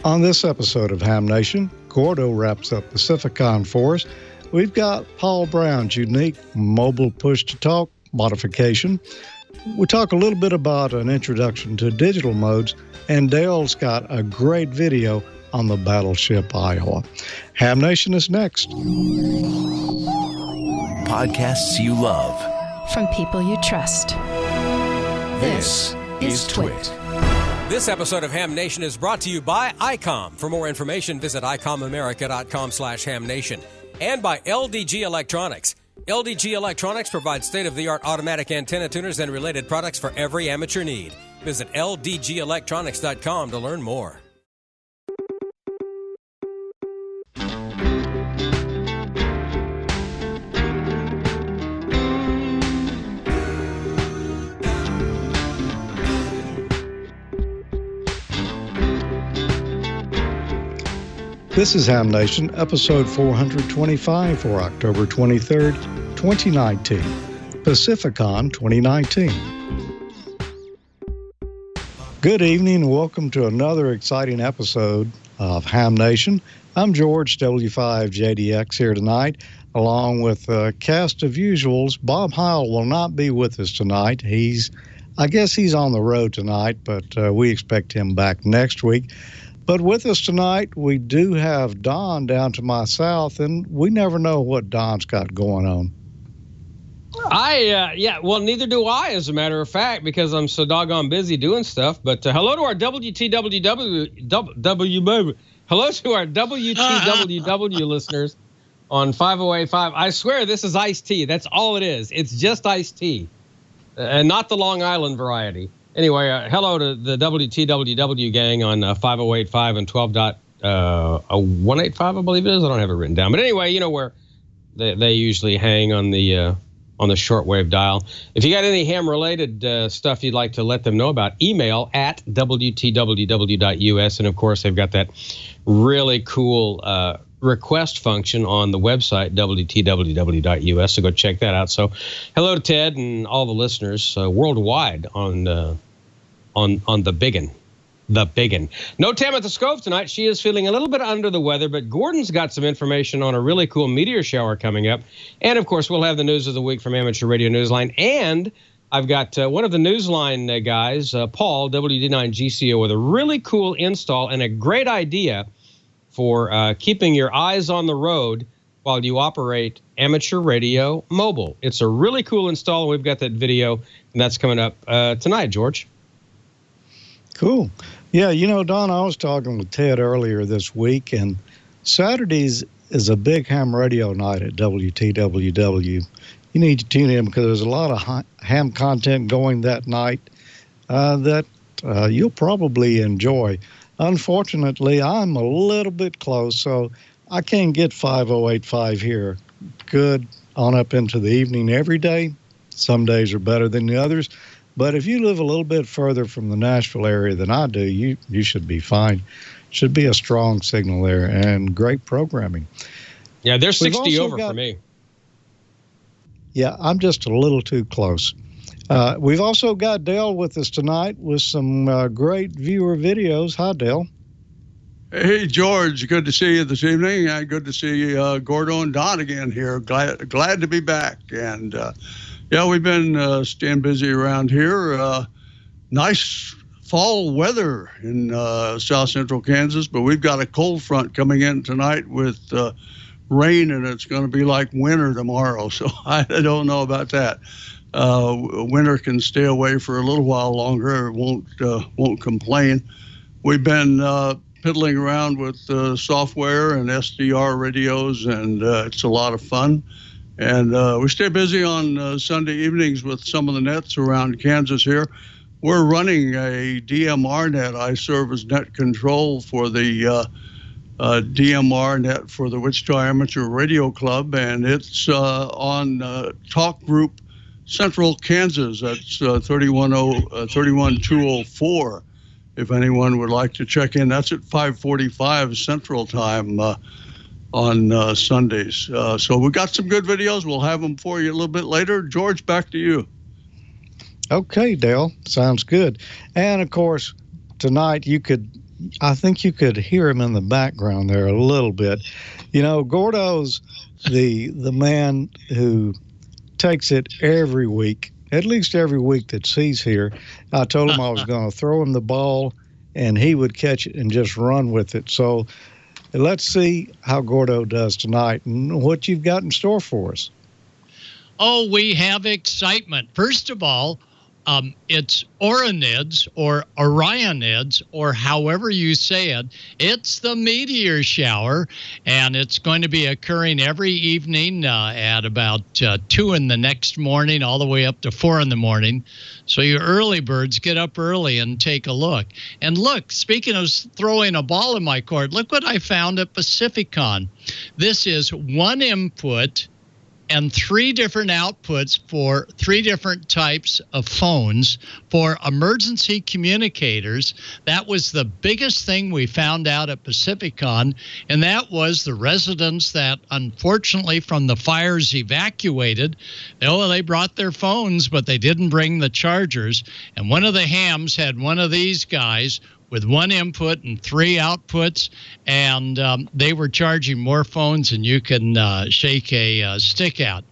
On this episode of Ham Nation, Gordo wraps up Pacificon for us. We've got Paul Brown's unique mobile push-to-talk modification. We talk a little bit about an introduction to digital modes, and Dale's got a great video on the Battleship Iowa. Ham Nation is next. Podcasts you love. From people you trust. This is Twit. This episode of Ham Nation is brought to you by Icom. For more information, visit icomamerica.com/hamnation. And by LDG Electronics. LDG Electronics provides state-of-the-art automatic antenna tuners and related products for every amateur need. Visit ldgelectronics.com to learn more. This is Ham Nation, episode 425 for October 23rd, 2019, Pacificon 2019. Good evening and welcome to another exciting episode of Ham Nation. I'm George W5JDX here tonight, along with a cast of usuals. Bob Heil will not be with us tonight. I guess he's on the road tonight, but we expect him back next week. But with us tonight, we do have Don down to my south, and we never know what Don's got going on. Well, neither do I, as a matter of fact, because I'm so doggone busy doing stuff. But hello to our WTWW listeners on 5085. I swear this is iced tea. That's all it is. It's just iced tea, and not the Long Island variety. Anyway, hello to the WTWW gang on 5085 and 12.185, I believe it is. I don't have it written down. But anyway, you know where they usually hang on the shortwave dial. If you got any ham-related stuff you'd like to let them know about, email at WTWW.us. And, of course, they've got that really cool request function on the website, WTWW.us. So go check that out. So hello to Ted and all the listeners worldwide on the biggin. The biggin. No Tamitha Scove tonight. She is feeling a little bit under the weather, but Gordon's got some information on a really cool meteor shower coming up. And, of course, we'll have the news of the week from Amateur Radio Newsline. And I've got one of the Newsline guys, Paul, WD9GCO, with a really cool install and a great idea for keeping your eyes on the road while you operate amateur radio mobile. It's a really cool install, and we've got that video, and that's coming up tonight, George. Cool. Yeah, you know, Don, I was talking with Ted earlier this week, and Saturdays is a big ham radio night at WTWW. You need to tune in because there's a lot of ham content going that night that you'll probably enjoy. Unfortunately, I'm a little bit close, so I can't get 5085 here good on up into the evening every day. Some days are better than the others. But if you live a little bit further from the Nashville area than I do, you should be fine. Should be a strong signal there and great programming. Yeah, they're 60 over for me. Yeah, I'm just a little too close. We've also got Dale with us tonight with some great viewer videos. Hi, Dale. Hey, George. Good to see you this evening. Good to see Gordo and Don again here. Glad to be back. And, we've been staying busy around here. Nice fall weather in south central Kansas, but we've got a cold front coming in tonight with rain, and it's going to be like winter tomorrow. So I don't know about that. Winter can stay away for a little while longer. Won't complain. We've been piddling around with software and SDR radios, and it's a lot of fun. And we stay busy on Sunday evenings with some of the nets around Kansas here. We're running a DMR net. I serve as net control for the DMR net for the Wichita Amateur Radio Club, and it's on Talk Group Central Kansas. That's 31204. If anyone would like to check in, that's at 5:45 Central Time on Sundays. So we got some good videos. We'll have them for you a little bit later. George, back to you. Okay, Dale. Sounds good. And, of course, tonight you could I think you could hear him in the background there a little bit. You know, Gordo's the man who takes it every week, at least every week that he's here. I told him I was going to throw him the ball, and he would catch it and just run with it. So let's see how Gordo does tonight and what you've got in store for us. Oh, we have excitement. First of all, it's Oranids or Orionids, or however you say it. It's the meteor shower, and it's going to be occurring every evening at about 2 in the next morning, all the way up to 4 in the morning. So you early birds, get up early and take a look. And look, speaking of throwing a ball in my court, look what I found at Pacificon. This is one input and 3 different outputs for 3 different types of phones for emergency communicators. That was the biggest thing we found out at Pacificon, and that was the residents that unfortunately from the fires evacuated. Oh, they brought their phones, but they didn't bring the chargers. And one of the hams had one of these guys with 1 input and 3 outputs, and they were charging more phones than you can shake a stick out.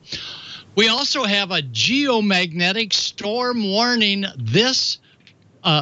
We also have a geomagnetic storm warning this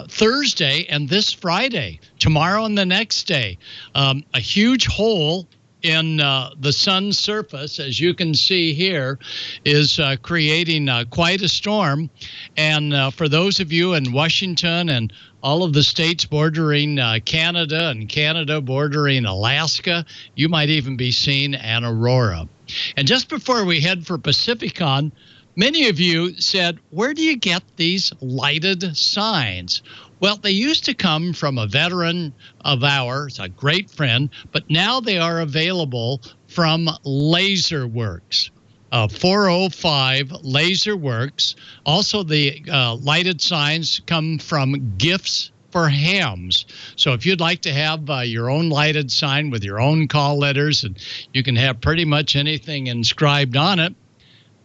Thursday and this Friday, tomorrow and the next day. A huge hole in the sun's surface, as you can see here, is creating quite a storm. And for those of you in Washington and all of the states bordering Canada and Canada bordering Alaska, you might even be seeing an aurora. And just before we head for Pacificon, many of you said, where do you get these lighted signs? Well, they used to come from a veteran of ours, a great friend, but now they are available from LaserWorks. 405 LaserWorks. Also, the lighted signs come from Gifts for Hams. So if you'd like to have your own lighted sign with your own call letters, and you can have pretty much anything inscribed on it,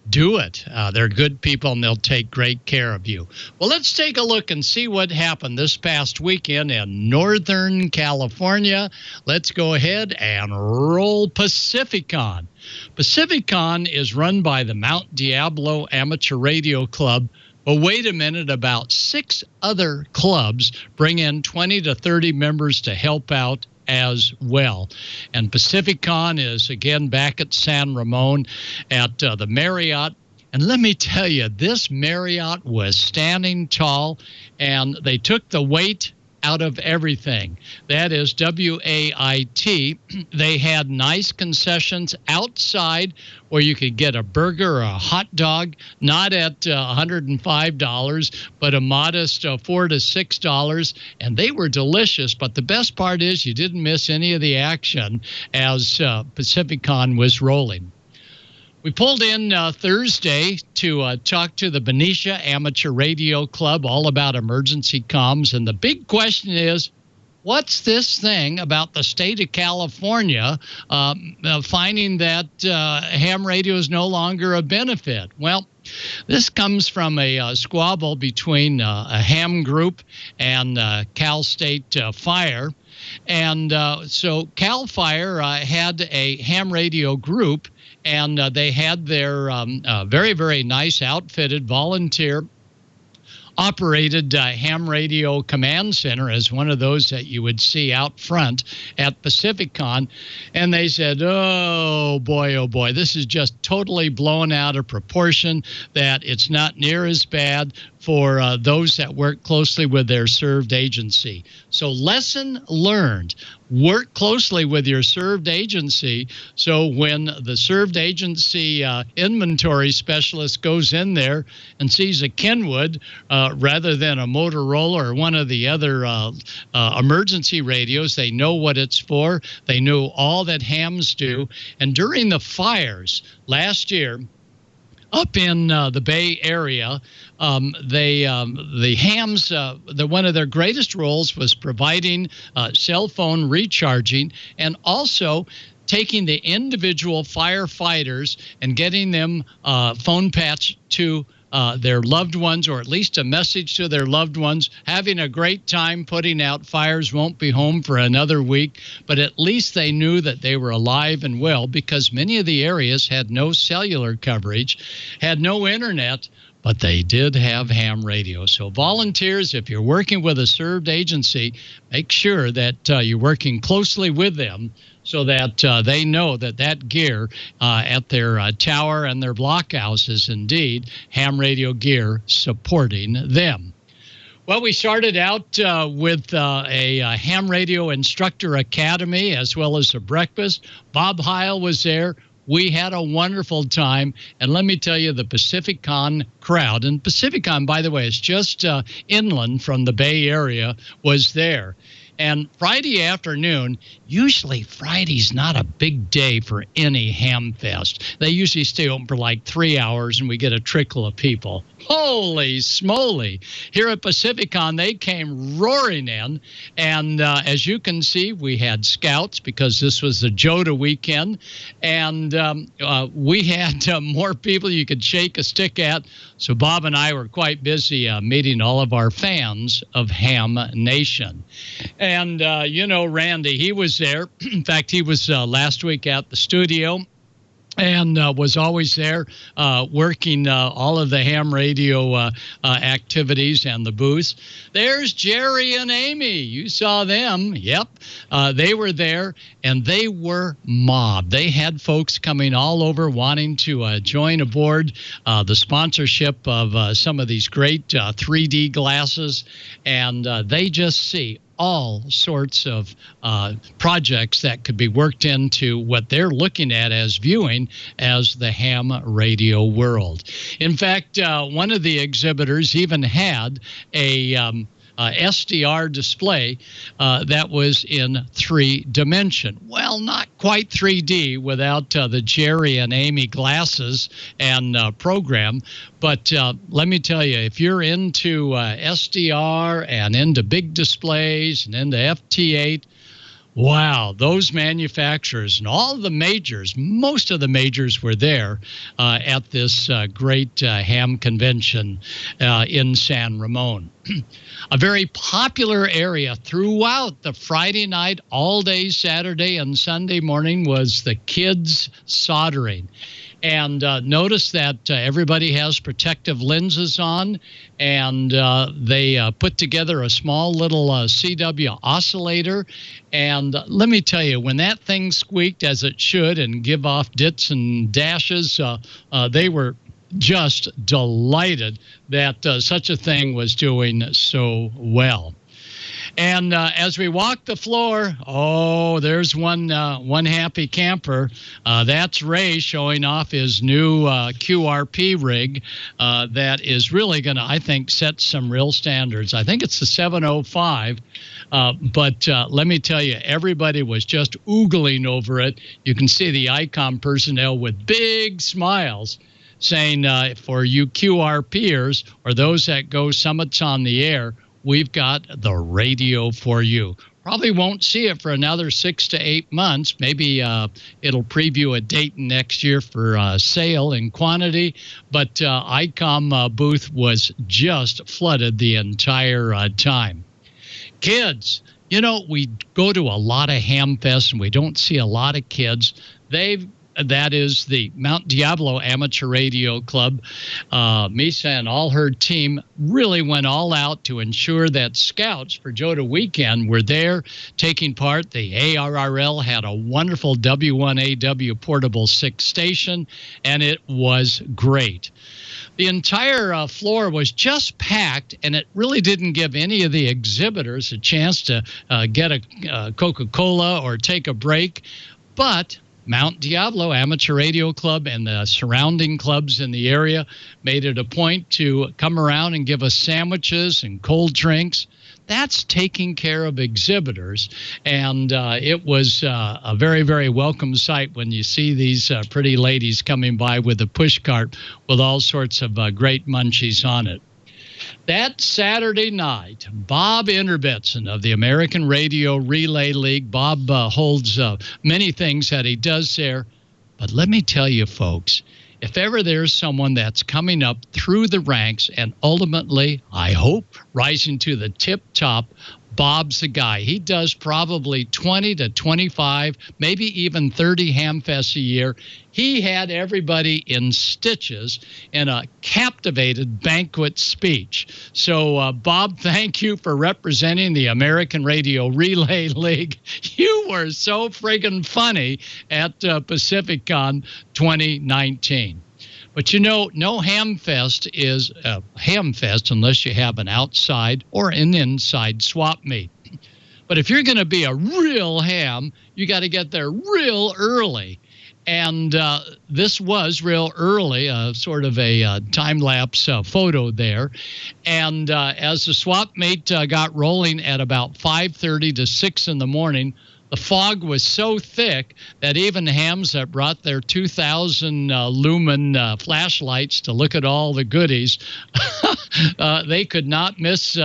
do it. They're good people, and they'll take great care of you. Well, let's take a look and see what happened this past weekend in Northern California. Let's go ahead and roll Pacificon. Pacificon is run by the Mount Diablo Amateur Radio Club. But wait a minute, about 6 other clubs bring in 20 to 30 members to help out as well. And Pacificon is again back at San Ramon at the Marriott. And let me tell you, this Marriott was standing tall, and they took the weight out of everything. That is WAIT. They had nice concessions outside where you could get a burger or a hot dog, not at $105, but a modest $4 to $6, and they were delicious. But the best part is you didn't miss any of the action as Pacificon was rolling. We pulled in Thursday to talk to the Benicia Amateur Radio Club all about emergency comms. And the big question is, what's this thing about the state of California finding that ham radio is no longer a benefit? Well, this comes from a squabble between a ham group and Cal State Fire. And so Cal Fire had a ham radio group, and they had their very, very nice outfitted volunteer operated ham radio command center as one of those that you would see out front at Pacificon. And they said, oh boy, this is just totally blown out of proportion, that it's not near as bad for those that work closely with their served agency. So lesson learned, work closely with your served agency. So when the served agency inventory specialist goes in there and sees a Kenwood rather than a Motorola or one of the other emergency radios, they know what it's for. They know all that hams do. And during the fires last year, up in the Bay Area, the hams, one of their greatest roles was providing cell phone recharging, and also taking the individual firefighters and getting them phone patched to their loved ones, or at least a message to their loved ones, having a great time putting out fires, won't be home for another week, but at least they knew that they were alive and well, because many of the areas had no cellular coverage, had no internet, but they did have ham radio. So volunteers, if you're working with a served agency, make sure that you're working closely with them so that they know that that gear at their tower and their blockhouse is indeed ham radio gear supporting them. Well, we started out with a ham radio instructor academy as well as a breakfast. Bob Heil was there. We had a wonderful time, and let me tell you, the Pacificon crowd, and Pacificon, by the way, is just inland from the Bay Area, was there. And Friday afternoon, usually Friday's not a big day for any ham fest. They usually stay open for like 3 hours, and we get a trickle of people. Holy smoly. Here at Pacificon, they came roaring in. And as you can see, we had scouts because this was the JOTA weekend. And we had more people you could shake a stick at. So Bob and I were quite busy meeting all of our fans of Ham Nation. And, Randy, he was there. In fact, he was last week at the studio and was always there working all of the ham radio activities and the booths. There's Jerry and Amy. You saw them. Yep. They were there, and they were mobbed. They had folks coming all over wanting to join aboard the sponsorship of some of these great 3D glasses, and they just see all sorts of projects that could be worked into what they're looking at as viewing as the ham radio world. In fact, one of the exhibitors even had a SDR display that was in 3D. Well, not quite 3D without the Jerry and Amy glasses and program. But let me tell you, if you're into SDR and into big displays and into FT8, wow, those manufacturers and all the majors, most of the majors were there at this great ham convention in San Ramon. A very popular area throughout the Friday night, all day Saturday and Sunday morning was the kids soldering. And notice that everybody has protective lenses on, and they put together a small little CW oscillator. And let me tell you, when that thing squeaked as it should and give off dits and dashes, they were just delighted that such a thing was doing so well. And as we walk the floor, there's one happy camper. That's Ray showing off his new QRP rig that is really going to, I think, set some real standards. I think it's the 705. But let me tell you, everybody was just oogling over it. You can see the Icom personnel with big smiles saying, for you QRPers or those that go summits on the air, we've got the radio for you. Probably won't see it for another 6 to 8 months. Maybe it'll preview a date next year for sale in quantity. But Icom booth was just flooded the entire time. Kids, we go to a lot of ham fests and we don't see a lot of kids. That is the Mount Diablo Amateur Radio Club. Misa and all her team really went all out to ensure that scouts for JOTA weekend were there taking part. The ARRL had a wonderful W1AW portable 6 station, and it was great. The entire floor was just packed, and it really didn't give any of the exhibitors a chance to get a Coca-Cola or take a break. But Mount Diablo Amateur Radio Club and the surrounding clubs in the area made it a point to come around and give us sandwiches and cold drinks. That's taking care of exhibitors, and it was a very, very welcome sight when you see these pretty ladies coming by with a push cart with all sorts of great munchies on it. That Saturday night, Bob Inderbetson of the American Radio Relay League, Bob holds many things that he does there. But let me tell you, folks, if ever there's someone that's coming up through the ranks and ultimately, I hope, rising to the tip top, Bob's the guy. He does probably 20 to 25, maybe even 30 Hamfests a year. He had everybody in stitches in a captivated banquet speech. So, Bob, thank you for representing the American Radio Relay League. You were so friggin' funny at Pacificon 2019. But you know, no Hamfest is a Hamfest unless you have an outside or an inside swap meet. But if you're going to be a real ham, you got to get there real early. And this was real early, sort of a time-lapse photo there. And as the swap meet got rolling at about 5:30 to 6 in the morning, the fog was so thick that even hams that brought their 2,000 lumen flashlights to look at all the goodies, they could not miss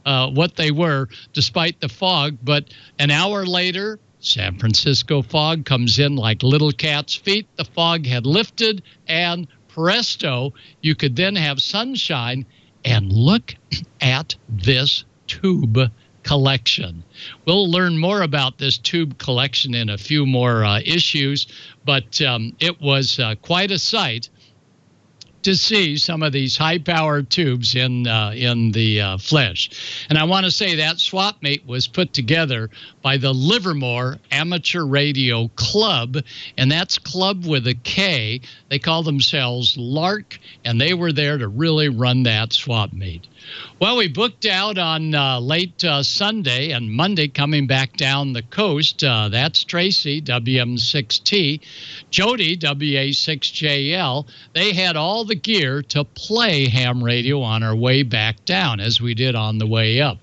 what they were despite the fog. But an hour later, San Francisco fog comes in like little cat's feet. The fog had lifted, and presto, you could then have sunshine. And look at this tube collection. We'll learn more about this tube collection in a few more issues, but it was quite a sight to see some of these high-powered tubes in the flesh. And I want to say that swap meet was put together by the Livermore Amateur Radio Club, and that's club with a K. They call themselves LARK, and they were there to really run that swap meet. Well, we booked out on late Sunday and Monday coming back down the coast. That's Tracy, WM6T, Jody, WA6JL. They had all the gear to play ham radio on our way back down, as we did on the way up.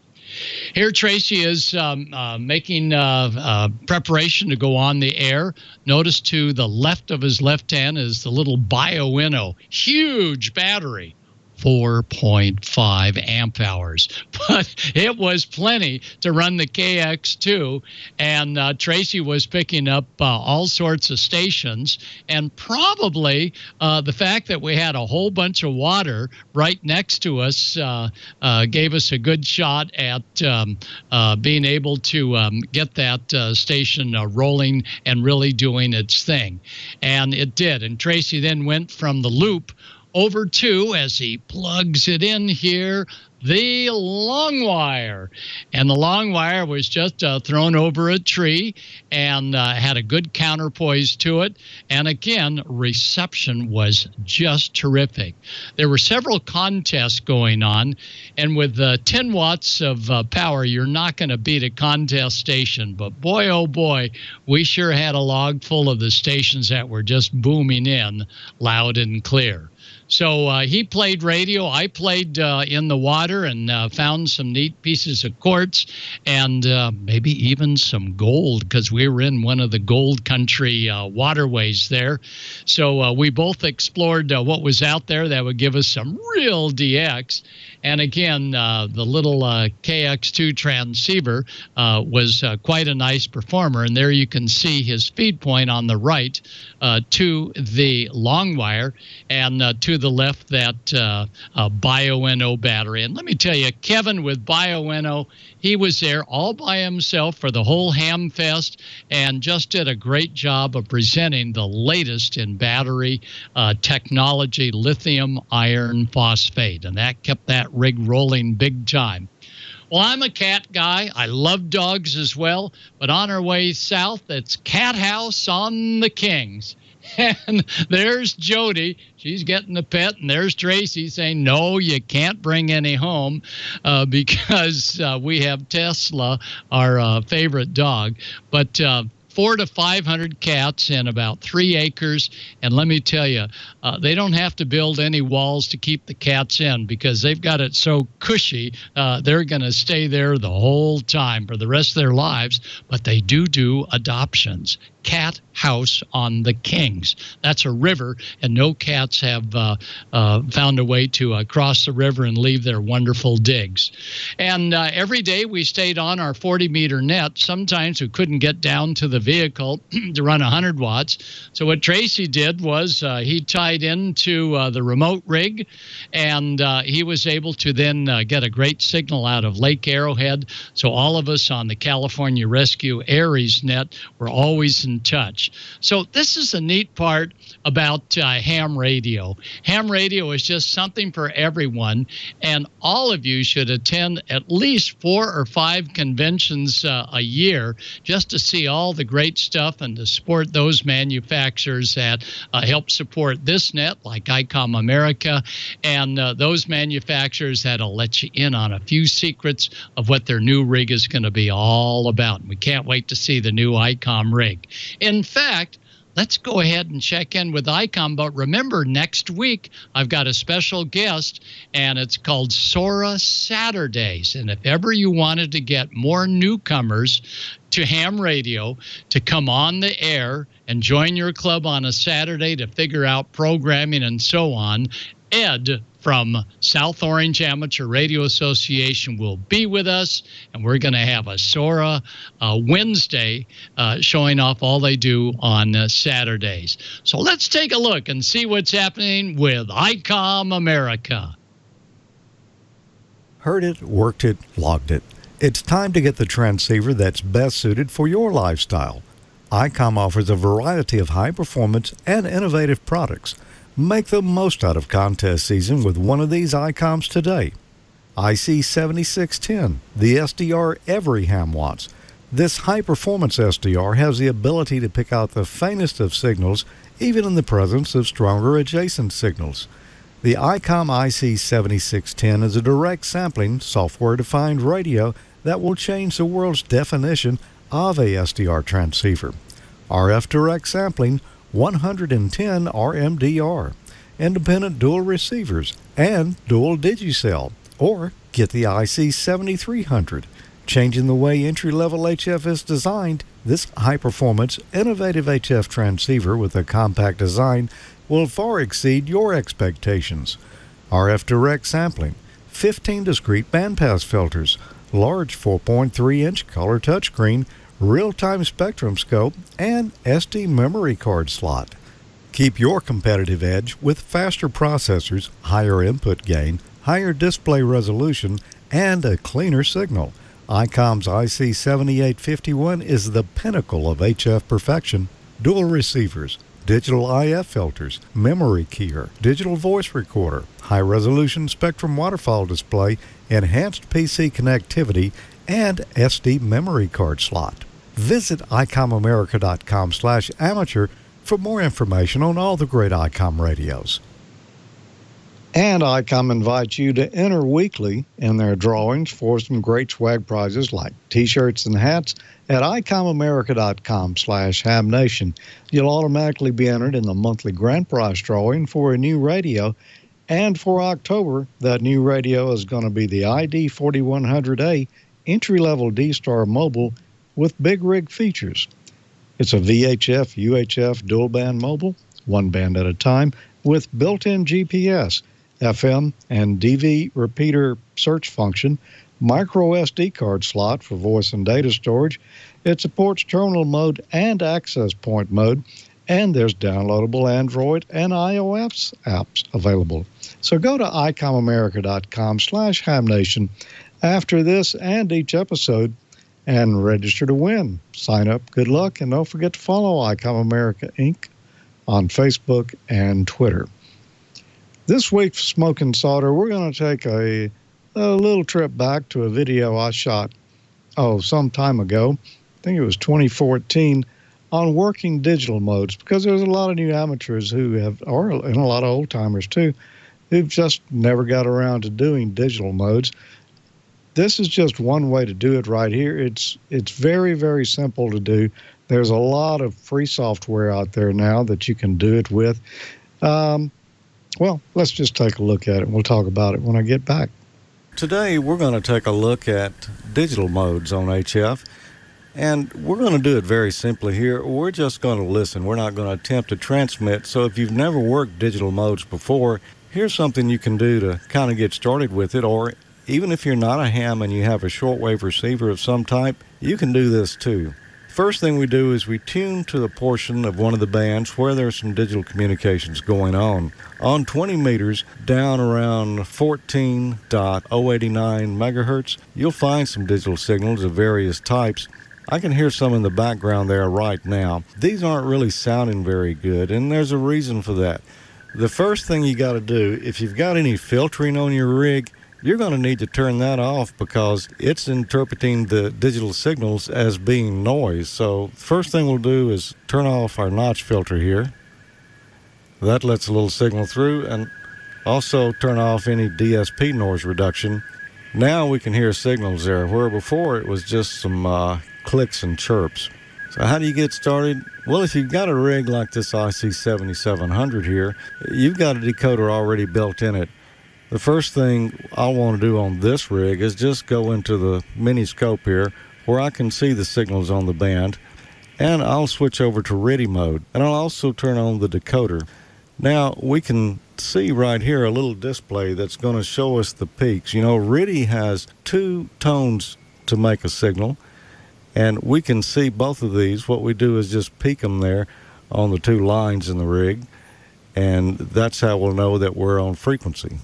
Here, Tracy is making preparation to go on the air. Notice to the left of his left hand is the little BioWinnow, huge battery. 4.5 amp hours, but it was plenty to run the KX2, and Tracy was picking up all sorts of stations, and probably the fact that we had a whole bunch of water right next to us gave us a good shot at being able to get that station rolling and really doing its thing, and it did. And Tracy then went from the loop over to, as he plugs it in here, the long wire. And the long wire was just thrown over a tree and had a good counterpoise to it. And again, reception was just terrific. There were several contests going on, and with 10 watts of power, you're not going to beat a contest station. But boy, oh boy, we sure had a log full of the stations that were just booming in loud and clear. So he played radio. I played in the water and found some neat pieces of quartz and maybe even some gold, because we were in one of the gold country waterways there. So we both explored what was out there that would give us some real DX. And again, the little KX2 transceiver was quite a nice performer. And there you can see his feed point on the right to the long wire, and to the left that BioWinnow battery. And let me tell you, Kevin with BioWinnow, he was there all by himself for the whole Hamfest and just did a great job of presenting the latest in battery technology, lithium iron phosphate. And that kept that rig rolling big time. Well, I'm a cat guy. I love dogs as well. But on our way south, it's Cat House on the Kings. And there's Jody. She's getting a pet. And there's Tracy saying, no, you can't bring any home because we have Tesla, our favorite dog. But 400 to 500 cats in about 3 acres. And let me tell you, they don't have to build any walls to keep the cats in because they've got it so cushy. They're going to stay there the whole time for the rest of their lives. But they do adoptions. Cat House on the Kings. That's a river, and no cats have found a way to cross the river and leave their wonderful digs. And every day we stayed on our 40-meter net. Sometimes we couldn't get down to the vehicle to run 100 watts. So what Tracy did was he tied into the remote rig, and he was able to then get a great signal out of Lake Arrowhead. So all of us on the California Rescue Aries net were always in touch. So this is a neat part about ham radio. Ham radio is just something for everyone, and all of you should attend at least 4 or 5 conventions a year just to see all the great stuff and to support those manufacturers that help support this net, like Icom America, and those manufacturers that'll let you in on a few secrets of what their new rig is going to be all about. We can't wait to see the new Icom rig. In fact, let's go ahead and check in with Icom. But remember, next week, I've got a special guest, and it's called SOTA Saturdays. And if ever you wanted to get more newcomers to ham radio to come on the air and join your club on a Saturday to figure out programming and so on, Ed from South Orange Amateur Radio Association will be with us, and we're going to have a SOTA Wednesday showing off all they do on Saturdays. So let's take a look and see what's happening with Icom America. Heard it, worked it, logged it. It's time to get the transceiver that's best suited for your lifestyle. Icom offers a variety of high-performance and innovative products. Make the most out of contest season with one of these Icoms today. IC7610, the SDR every ham wants. This high-performance SDR has the ability to pick out the faintest of signals, even in the presence of stronger adjacent signals. The Icom IC7610 is a direct sampling, software-defined radio that will change the world's definition of a SDR transceiver. RF direct sampling, 110 RMDR, independent dual receivers, and dual digicell, or get the IC7300. Changing the way entry-level HF is designed, this high-performance, innovative HF transceiver with a compact design will far exceed your expectations. RF direct sampling, 15 discrete bandpass filters, large 4.3-inch color touchscreen, real-time spectrum scope, and SD memory card slot. Keep your competitive edge with faster processors, higher input gain, higher display resolution, and a cleaner signal. Icom's IC7851 is the pinnacle of HF perfection. Dual receivers, digital IF filters, memory keyer, digital voice recorder, high-resolution spectrum waterfall display, enhanced PC connectivity, and SD memory card slot. Visit IcomAmerica.com/amateur for more information on all the great Icom radios. And Icom invites you to enter weekly in their drawings for some great swag prizes like T-shirts and hats at IcomAmerica.com/HamNation. You'll automatically be entered in the monthly grand prize drawing for a new radio. And for October, that new radio is going to be the ID4100A entry-level D-Star Mobile with big rig features. It's a VHF, UHF dual-band mobile, one band at a time, with built-in GPS, FM, and DV repeater search function, micro SD card slot for voice and data storage. It supports terminal mode and access point mode, and there's downloadable Android and iOS apps available. So go to IcomAmerica.com/HamNation after this and each episode and register to win. Sign up, good luck, and don't forget to follow Icom America Inc. on Facebook and Twitter. This week for Smoke and Solder, we're going to take a little trip back to a video I shot, some time ago. I think it was 2014, on working digital modes, because there's a lot of new amateurs and a lot of old timers too, who've just never got around to doing digital modes. This is just one way to do it right here. It's very, very simple to do. There's a lot of free software out there now that you can do it with. Well, let's just take a look at it. We'll talk about it when I get back. Today, we're going to take a look at digital modes on HF, and we're going to do it very simply here. We're just going to listen. We're not going to attempt to transmit. So if you've never worked digital modes before, here's something you can do to kind of get started with it, or even if you're not a ham and you have a shortwave receiver of some type, you can do this too. First thing we do is we tune to the portion of one of the bands where there's some digital communications going on. On 20 meters, down around 14.089 megahertz, you'll find some digital signals of various types. I can hear some in the background there right now. These aren't really sounding very good, and there's a reason for that. The first thing you got to do, if you've got any filtering on your rig, you're going to need to turn that off because it's interpreting the digital signals as being noise. So first thing we'll do is turn off our notch filter here. That lets a little signal through, and also turn off any DSP noise reduction. Now we can hear signals there, where before it was just some clicks and chirps. So how do you get started? Well, if you've got a rig like this IC7700 here, you've got a decoder already built in it. The first thing I want to do on this rig is just go into the mini scope here where I can see the signals on the band, and I'll switch over to RTTY mode, and I'll also turn on the decoder. Now we can see right here a little display that's going to show us the peaks. You know, RTTY has 2 tones to make a signal, and we can see both of these. What we do is just peak them there on the 2 lines in the rig, and that's how we'll know that we're on frequency.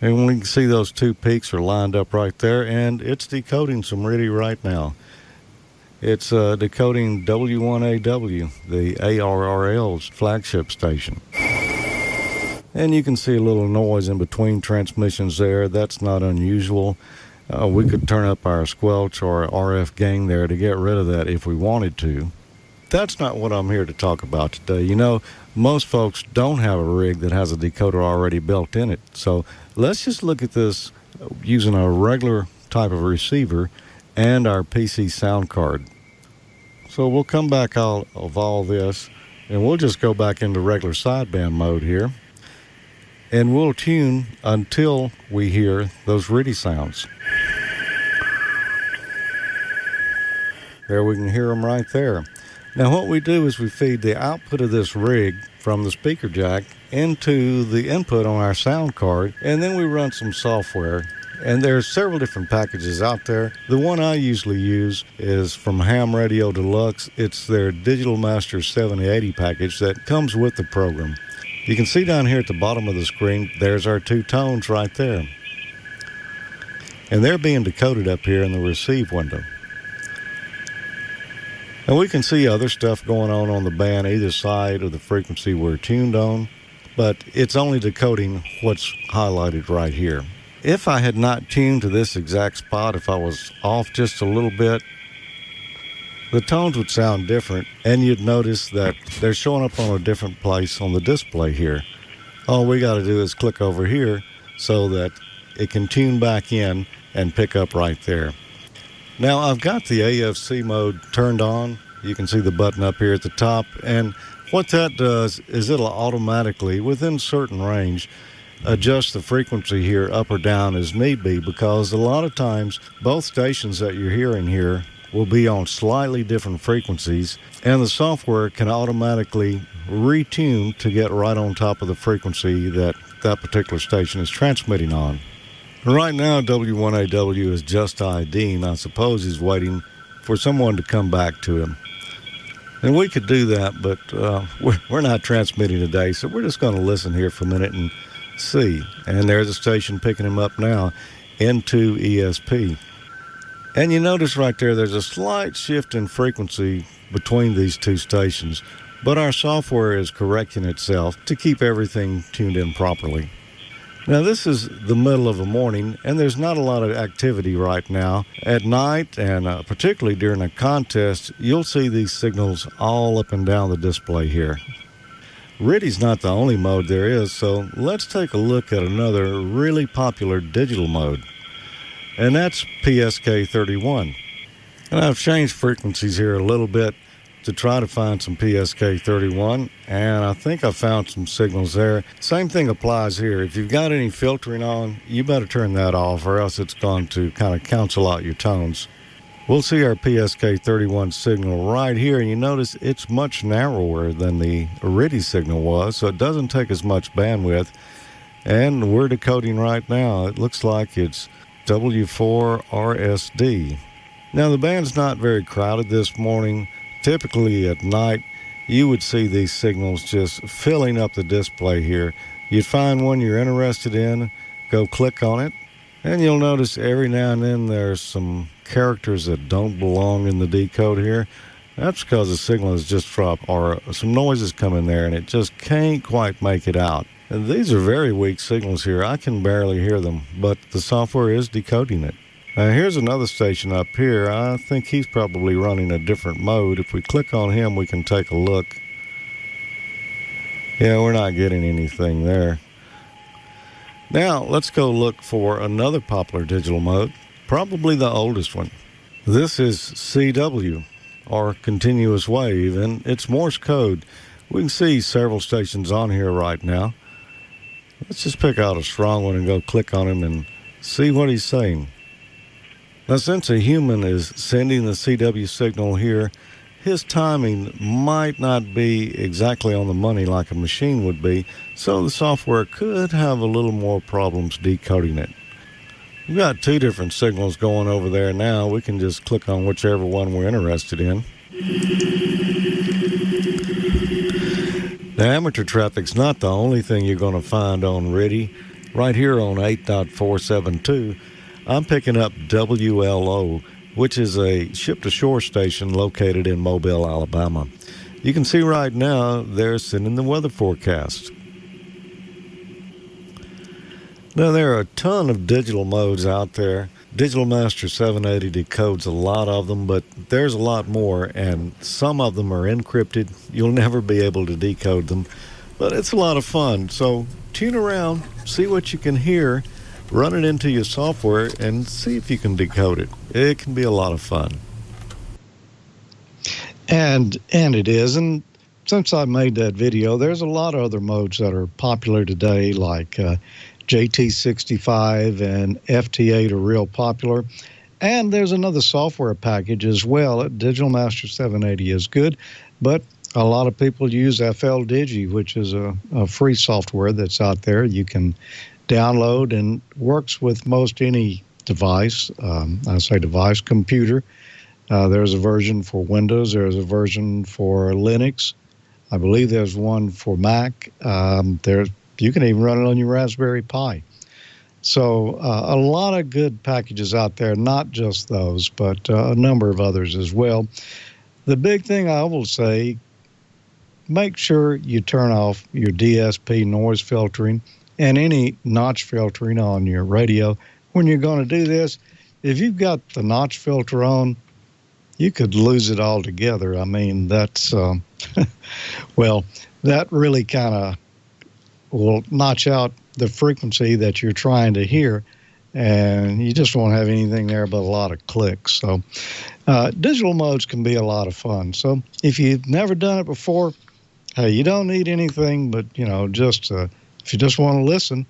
And we can see those 2 peaks are lined up right there, and it's decoding some RTTY right now. It's decoding W1AW, the ARRL's flagship station. And you can see a little noise in between transmissions there. That's not unusual. We could turn up our squelch or RF gain there to get rid of that if we wanted to. That's not what I'm here to talk about today. You know, most folks don't have a rig that has a decoder already built in it. So let's just look at this using a regular type of receiver and our PC sound card. So we'll come back out of all this, and we'll just go back into regular sideband mode here, and we'll tune until we hear those RTTY sounds. There, we can hear them right there. Now what we do is we feed the output of this rig from the speaker jack into the input on our sound card, and then we run some software. And there's several different packages out there. The one I usually use is from Ham Radio Deluxe. It's their Digital Master 7080 package that comes with the program. You can see down here at the bottom of the screen, there's our 2 tones right there. And they're being decoded up here in the receive window. And we can see other stuff going on the band either side of the frequency we're tuned on, but it's only decoding what's highlighted right here. If I had not tuned to this exact spot, if I was off just a little bit, the tones would sound different, and you'd notice that they're showing up on a different place on the display here. All we got to do is click over here so that it can tune back in and pick up right there. Now I've got the AFC mode turned on. You can see the button up here at the top, and what that does is it'll automatically, within certain range, adjust the frequency here up or down as need be, because a lot of times both stations that you're hearing here will be on slightly different frequencies, and the software can automatically retune to get right on top of the frequency that that particular station is transmitting on. Right now W1AW is just IDing. I suppose he's waiting for someone to come back to him. And we could do that, but we're not transmitting today, so we're just going to listen here for a minute and see. And there's a station picking him up now into ESP. And you notice right there's a slight shift in frequency between these 2 stations, but our software is correcting itself to keep everything tuned in properly. Now this is the middle of the morning, and there's not a lot of activity right now. At night, and particularly during a contest, you'll see these signals all up and down the display here. RTTY's not the only mode there is, so let's take a look at another really popular digital mode, and that's PSK31. And I've changed frequencies here a little bit to try to find some PSK31, and I think I found some signals there. Same thing applies here. If you've got any filtering on, you better turn that off, or else it's going to kind of cancel out your tones. We'll see our PSK31 signal right here, and you notice it's much narrower than the RTTY signal was, so it doesn't take as much bandwidth. And we're decoding right now. It looks like it's W4RSD. Now, the band's not very crowded this morning. Typically at night, you would see these signals just filling up the display here. You'd find one you're interested in, go click on it, and you'll notice every now and then there's some characters that don't belong in the decode here. That's because the signal is just dropped or some noises come in there and it just can't quite make it out. And these are very weak signals here. I can barely hear them, but the software is decoding it. Here's another station up here. I think he's probably running a different mode. If we click on him, we can take a look. Yeah, we're not getting anything there. Now, let's go look for another popular digital mode, probably the oldest one. This is CW, or continuous wave, and it's Morse code. We can see several stations on here right now. Let's just pick out a strong one and go click on him and see what he's saying. Now, since a human is sending the CW signal here, his timing might not be exactly on the money like a machine would be, so the software could have a little more problems decoding it. We've got two different signals going over there now. We can just click on whichever one we're interested in. The amateur traffic's not the only thing you're going to find on RIDI. Right here on 8.472, I'm picking up WLO, which is a ship-to-shore station located in Mobile, Alabama. You can see right now they're sending the weather forecast. Now, there are a ton of digital modes out there. Digital Master 780 decodes a lot of them, but there's a lot more, and some of them are encrypted. You'll never be able to decode them, but it's a lot of fun. So tune around, see what you can hear, run it into your software, and see if you can decode it. It can be a lot of fun. And it is. And since I made that video, there's a lot of other modes that are popular today, like JT65 and FT8 are real popular. And there's another software package as well. Digital Master 780 is good, but a lot of people use FLDigi, which is a free software that's out there. You can download and works with most any device. I say device, computer. There's a version for Windows. There's a version for Linux. I believe there's one for Mac. You can even run it on your Raspberry Pi. So a lot of good packages out there, not just those, but a number of others as well. The big thing I will say, make sure you turn off your DSP noise filtering and any notch filtering on your radio. When you're going to do this, if you've got the notch filter on, you could lose it altogether. I mean, that's, well, that really kind of will notch out the frequency that you're trying to hear, and you just won't have anything there but a lot of clicks. So digital modes can be a lot of fun. So if you've never done it before, hey, you don't need anything but, just if you just want to listen,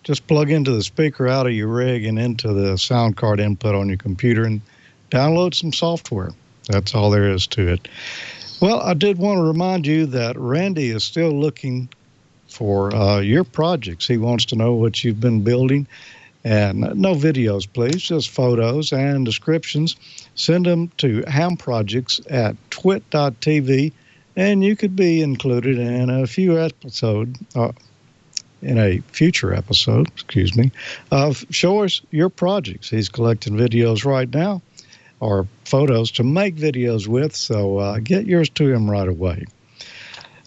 just plug into the speaker out of your rig and into the sound card input on your computer and download some software. That's all there is to it. Well, I did want to remind you that Randy is still looking for your projects. He wants to know what you've been building. And no videos, please, just photos and descriptions. Send them to hamprojects@twit.tv, and you could be included in a future episode, of Show Us Your Projects. He's collecting videos right now, or photos to make videos with, so get yours to him right away.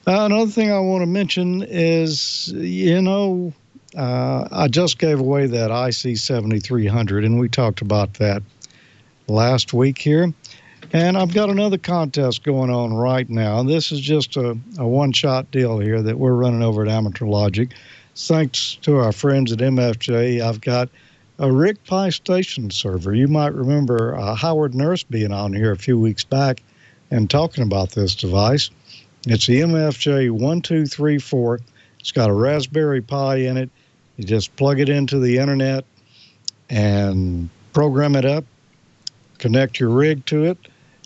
Another thing I want to mention is, I just gave away that IC7300, and we talked about that last week here. And I've got another contest going on right now. This is just a one-shot deal here that we're running over at Amateur Logic. Thanks to our friends at MFJ, I've got a Rig Pi station server. You might remember Howard Nurse being on here a few weeks back and talking about this device. It's the MFJ 1234. It's got a Raspberry Pi in it. You just plug it into the internet and program it up, connect your rig to it.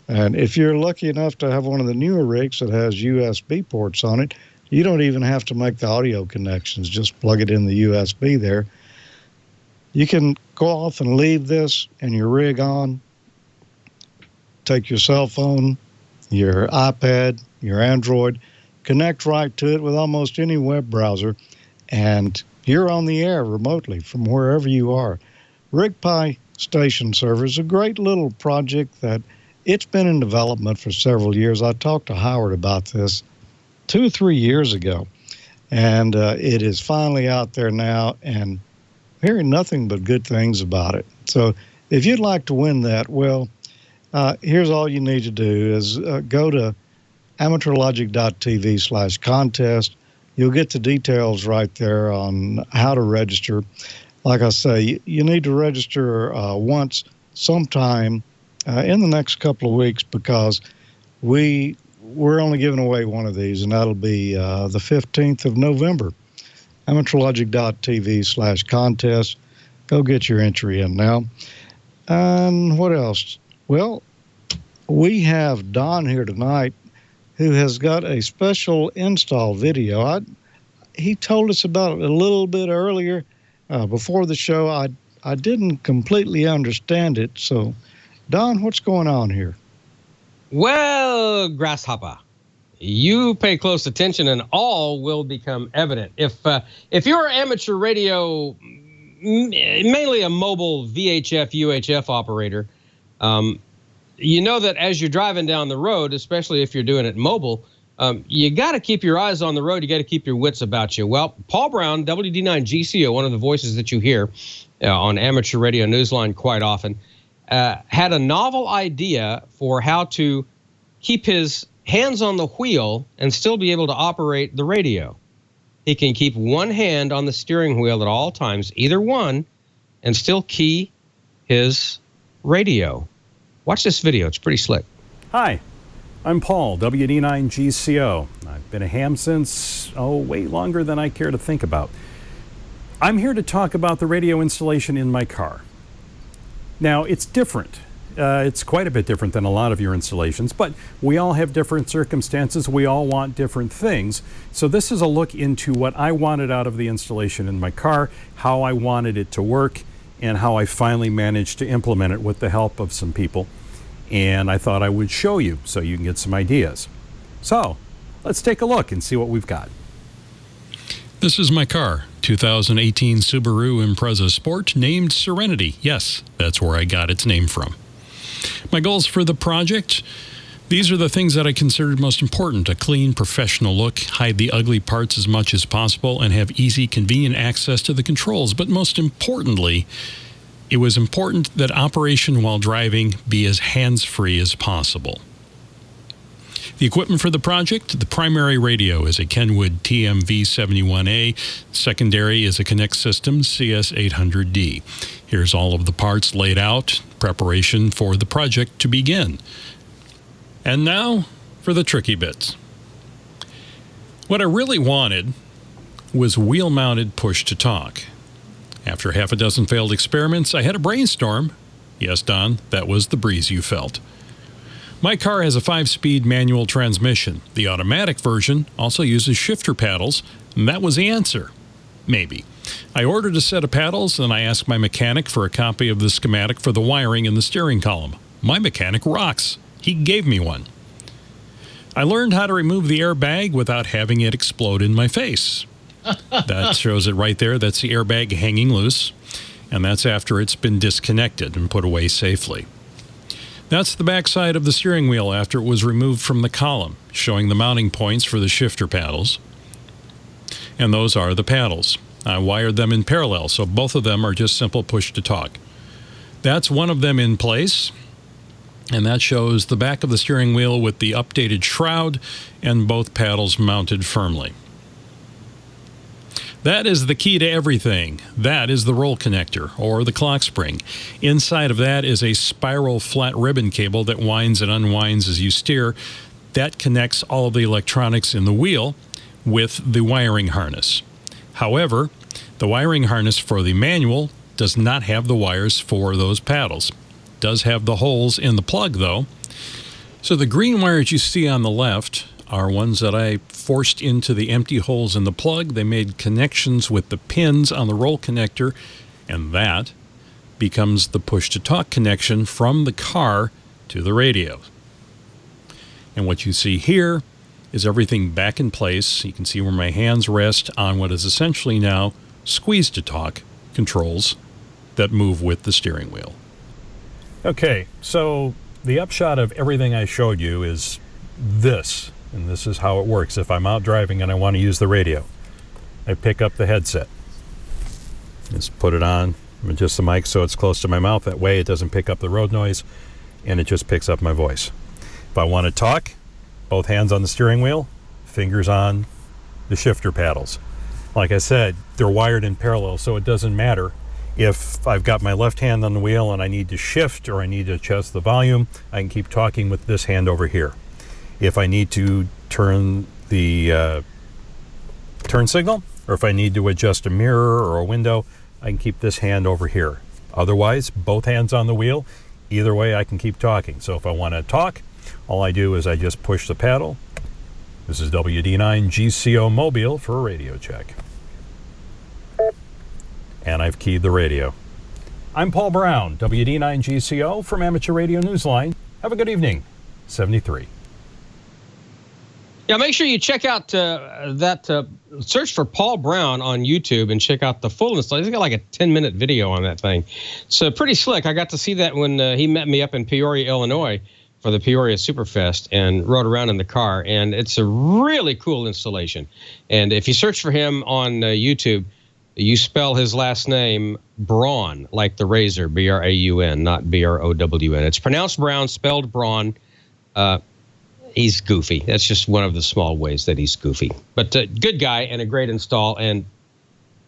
And if you're lucky enough to have one of the newer rigs that has USB ports on it, you don't even have to make the audio connections. Just plug it in the USB there. You can go off and leave this and your rig on take your cell phone, your iPad, your Android, connect right to it with almost any web browser, and you're on the air remotely from wherever you are. RigPi Station Server is a great little project that it's been in development for several years. I talked to Howard about this 2 or 3 years ago, and it is finally out there now, and hearing nothing but good things about it. So if you'd like to win that, well, here's all you need to do is go to amateurlogic.tv/contest. You'll get the details right there on how to register. Like I say, you need to register once sometime in the next couple of weeks, because we're only giving away one of these, and that'll be the 15th of November. amateurlogic.tv/contest. Go get your entry in now. And what else? Well, we have Don here tonight, who has got a special install video. He told us about it a little bit earlier before the show. I didn't completely understand it. So, Don, what's going on here? Well, Grasshopper, you pay close attention and all will become evident. If you're an amateur radio, mainly a mobile VHF, UHF operator, you know that as you're driving down the road, especially if you're doing it mobile, you got to keep your eyes on the road. You got to keep your wits about you. Well, Paul Brown, WD9 GCO, one of the voices that you hear on amateur radio newsline quite often, had a novel idea for how to keep his hands on the wheel and still be able to operate the radio. He can keep one hand on the steering wheel at all times, either one, and still key his radio. Watch this video. It's pretty slick. Hi, I'm Paul, WD9 GCO. I've been a ham since, way longer than I care to think about. I'm here to talk about the radio installation in my car. Now, it's different. It's quite a bit different than a lot of your installations, but we all have different circumstances. We all want different things. So this is a look into what I wanted out of the installation in my car, how I wanted it to work, and how I finally managed to implement it with the help of some people. And I thought I would show you so you can get some ideas. So let's take a look and see what we've got. This is my car, 2018 Subaru Impreza Sport, named Serenity. Yes, that's where I got its name from. My goals for the project: these are the things that I considered most important: a clean, professional look, hide the ugly parts as much as possible, and have easy, convenient access to the controls. But most importantly, it was important that operation while driving be as hands-free as possible. The equipment for the project: the primary radio is a Kenwood TMV71A. Secondary is a Connect Systems CS800D. Here's all of the parts laid out, preparation for the project to begin. And now for the tricky bits. What I really wanted was wheel-mounted push-to-talk. After half a dozen failed experiments, I had a brainstorm. Yes, Don, that was the breeze you felt. My car has a 5-speed manual transmission. The automatic version also uses shifter paddles, and that was the answer. Maybe. I ordered a set of paddles, and I asked my mechanic for a copy of the schematic for the wiring in the steering column. My mechanic rocks. He gave me one. I learned how to remove the airbag without having it explode in my face. That shows it right there. That's the airbag hanging loose, and that's after it's been disconnected and put away safely. That's the backside of the steering wheel after it was removed from the column, showing the mounting points for the shifter paddles. And those are the paddles. I wired them in parallel, so both of them are just simple push-to-talk. That's one of them in place, and that shows the back of the steering wheel with the updated shroud and both paddles mounted firmly. That is the key to everything. That is the roll connector, or the clock spring. Inside of that is a spiral flat ribbon cable that winds and unwinds as you steer. That connects all of the electronics in the wheel with the wiring harness. However, the wiring harness for the manual does not have the wires for those paddles. It does have the holes in the plug, though. So the green wires you see on the left are ones that I forced into the empty holes in the plug. They made connections with the pins on the roll connector, and that becomes the push-to-talk connection from the car to the radio. And what you see here is everything back in place. You can see where my hands rest on what is essentially now squeeze-to-talk controls that move with the steering wheel. Okay, so the upshot of everything I showed you is this, and this is how it works. If I'm out driving and I want to use the radio, I pick up the headset. Just put it on, adjust the mic so it's close to my mouth. That way it doesn't pick up the road noise, and it just picks up my voice. If I want to talk, both hands on the steering wheel, fingers on the shifter paddles. Like I said, they're wired in parallel, so it doesn't matter if I've got my left hand on the wheel and I need to shift or I need to adjust the volume. I can keep talking with this hand over here. If I need to turn the turn signal, or if I need to adjust a mirror or a window, I can keep this hand over here. Otherwise, both hands on the wheel. Either way, I can keep talking. So if I want to talk, all I do is I just push the paddle. This is WD9 GCO Mobile for a radio check. And I've keyed the radio. I'm Paul Brown, WD9 GCO from Amateur Radio Newsline. Have a good evening. 73. Yeah, make sure you check out search for Paul Brown on YouTube and check out the full installation. He's got like a 10-minute video on that thing. It's pretty slick. I got to see that when he met me up in Peoria, Illinois for the Peoria Superfest and rode around in the car. And it's a really cool installation. And if you search for him on YouTube, you spell his last name Braun, like the razor, B-R-A-U-N, not B-R-O-W-N. It's pronounced Brown, spelled Braun. He's goofy. That's just one of the small ways that he's goofy. But good guy and a great install, and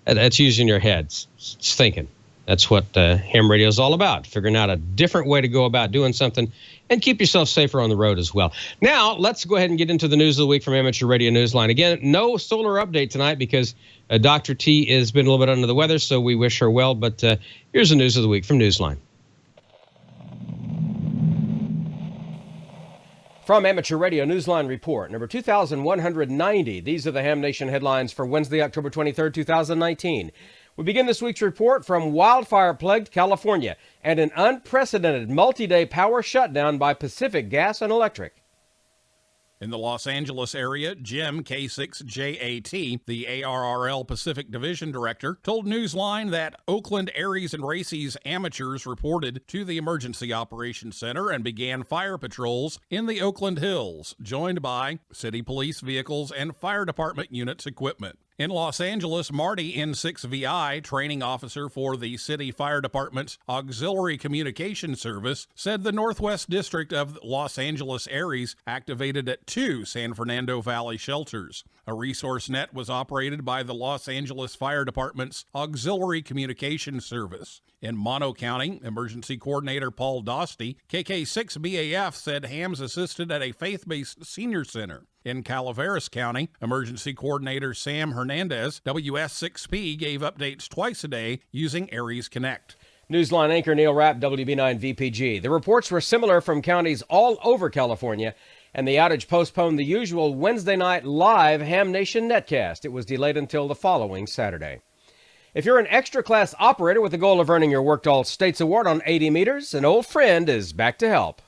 that's using your head. It's thinking. That's what ham radio is all about, figuring out a different way to go about doing something and keep yourself safer on the road as well. Now, let's go ahead and get into the news of the week from Amateur Radio Newsline. Again, no solar update tonight because Dr. T has been a little bit under the weather, so we wish her well. But here's the news of the week from Newsline. From Amateur Radio Newsline Report, number 2190. These are the Ham Nation headlines for Wednesday, October 23rd, 2019. We begin this week's report from wildfire-plagued California and an unprecedented multi-day power shutdown by Pacific Gas and Electric. In the Los Angeles area, Jim K6JAT, the ARRL Pacific Division Director, told Newsline that Oakland Aries and Racy's amateurs reported to the Emergency Operations Center and began fire patrols in the Oakland Hills, joined by city police vehicles and fire department units equipment. In Los Angeles, Marty N6VI, training officer for the City Fire Department's Auxiliary Communication Service, said the Northwest District of Los Angeles Aries activated at 2 San Fernando Valley shelters. A resource net was operated by the Los Angeles Fire Department's Auxiliary Communication Service. In Mono County, Emergency Coordinator Paul Dosty, KK6BAF, said hams assisted at a faith-based senior center. In Calaveras County, Emergency Coordinator Sam Hernandez, WS6P, gave updates twice a day using Aries Connect. Newsline anchor Neil Rapp, WB9 VPG. The reports were similar from counties all over California, and the outage postponed the usual Wednesday night live Ham Nation netcast. It was delayed until the following Saturday. If you're an extra class operator with the goal of earning your Worked All States Award on 80 meters, an old friend is back to help.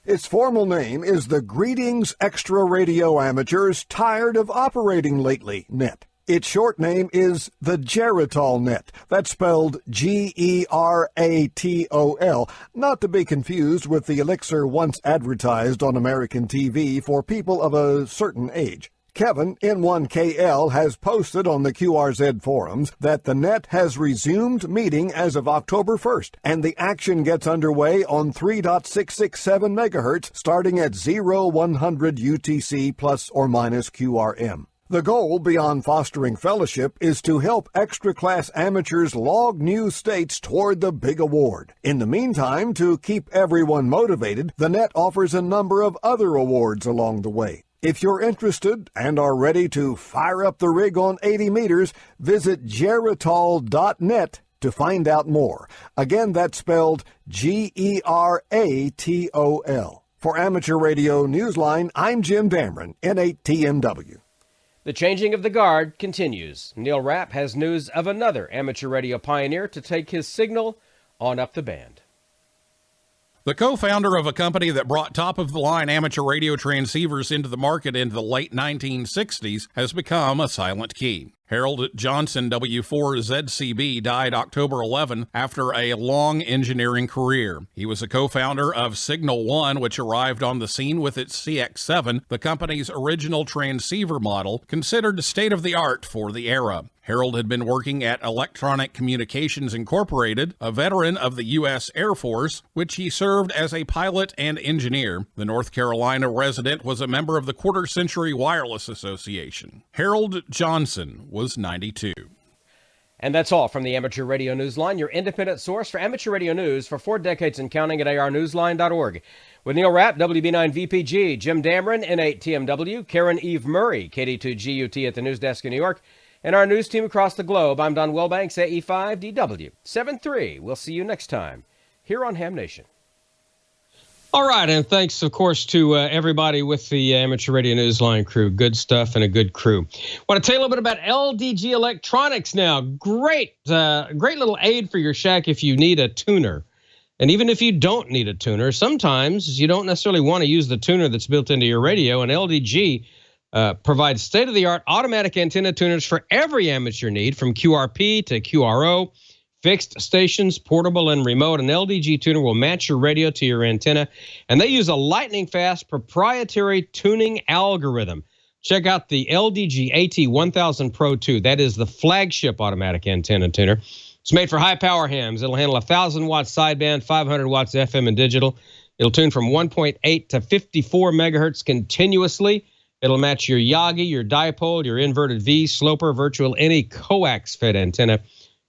Its formal name is the Greetings Extra Radio Amateurs Tired of Operating Lately Net. Its short name is the Geritol Net. That's spelled Geratol, not to be confused with the elixir once advertised on American TV for people of a certain age. Kevin, N1KL, has posted on the QRZ forums that the net has resumed meeting as of October 1st, and the action gets underway on 3.667 megahertz starting at 0100 UTC plus or minus QRM. The goal, beyond fostering fellowship, is to help extra-class amateurs log new states toward the big award. In the meantime, to keep everyone motivated, the net offers a number of other awards along the way. If you're interested and are ready to fire up the rig on 80 meters, visit geritol.net to find out more. Again, that's spelled Geratol. For Amateur Radio Newsline, I'm Jim Dameron, N8TMW. The changing of the guard continues. Neil Rapp has news of another amateur radio pioneer to take his signal on up the band. The co-founder of a company that brought top-of-the-line amateur radio transceivers into the market in the late 1960s has become a silent key. Harold Johnson, W4ZCB, died October 11 after a long engineering career. He was a co-founder of Signal One, which arrived on the scene with its CX7, the company's original transceiver model, considered state-of-the-art for the era. Harold had been working at Electronic Communications Incorporated, a veteran of the U.S. Air Force, which he served as a pilot and engineer. The North Carolina resident was a member of the Quarter Century Wireless Association. Harold Johnson was 92. And that's all from the Amateur Radio Newsline, your independent source for amateur radio news for 4 decades and counting at arnewsline.org. With Neil Rapp, WB9VPG, Jim Dameron, N8TMW, Karen Eve Murray, KD2GUT at the news desk in New York, and our news team across the globe. I'm Don Wilbanks, AE5DW73. We'll see you next time here on Ham Nation. All right, and thanks, of course, to everybody with the Amateur Radio Newsline crew. Good stuff and a good crew. Want to tell you a little bit about LDG Electronics now. Great little aid for your shack if you need a tuner. And even if you don't need a tuner, sometimes you don't necessarily want to use the tuner that's built into your radio, and LDG provides state-of-the-art automatic antenna tuners for every amateur need, from QRP to QRO, fixed stations, portable and remote. An LDG tuner will match your radio to your antenna, and they use a lightning-fast proprietary tuning algorithm. Check out the LDG AT1000 Pro 2. That is the flagship automatic antenna tuner. It's made for high-power hams. It'll handle 1,000-watt sideband, 500 watts FM and digital. It'll tune from 1.8 to 54 megahertz continuously. It'll match your Yagi, your dipole, your inverted V, sloper, virtual, any coax-fed antenna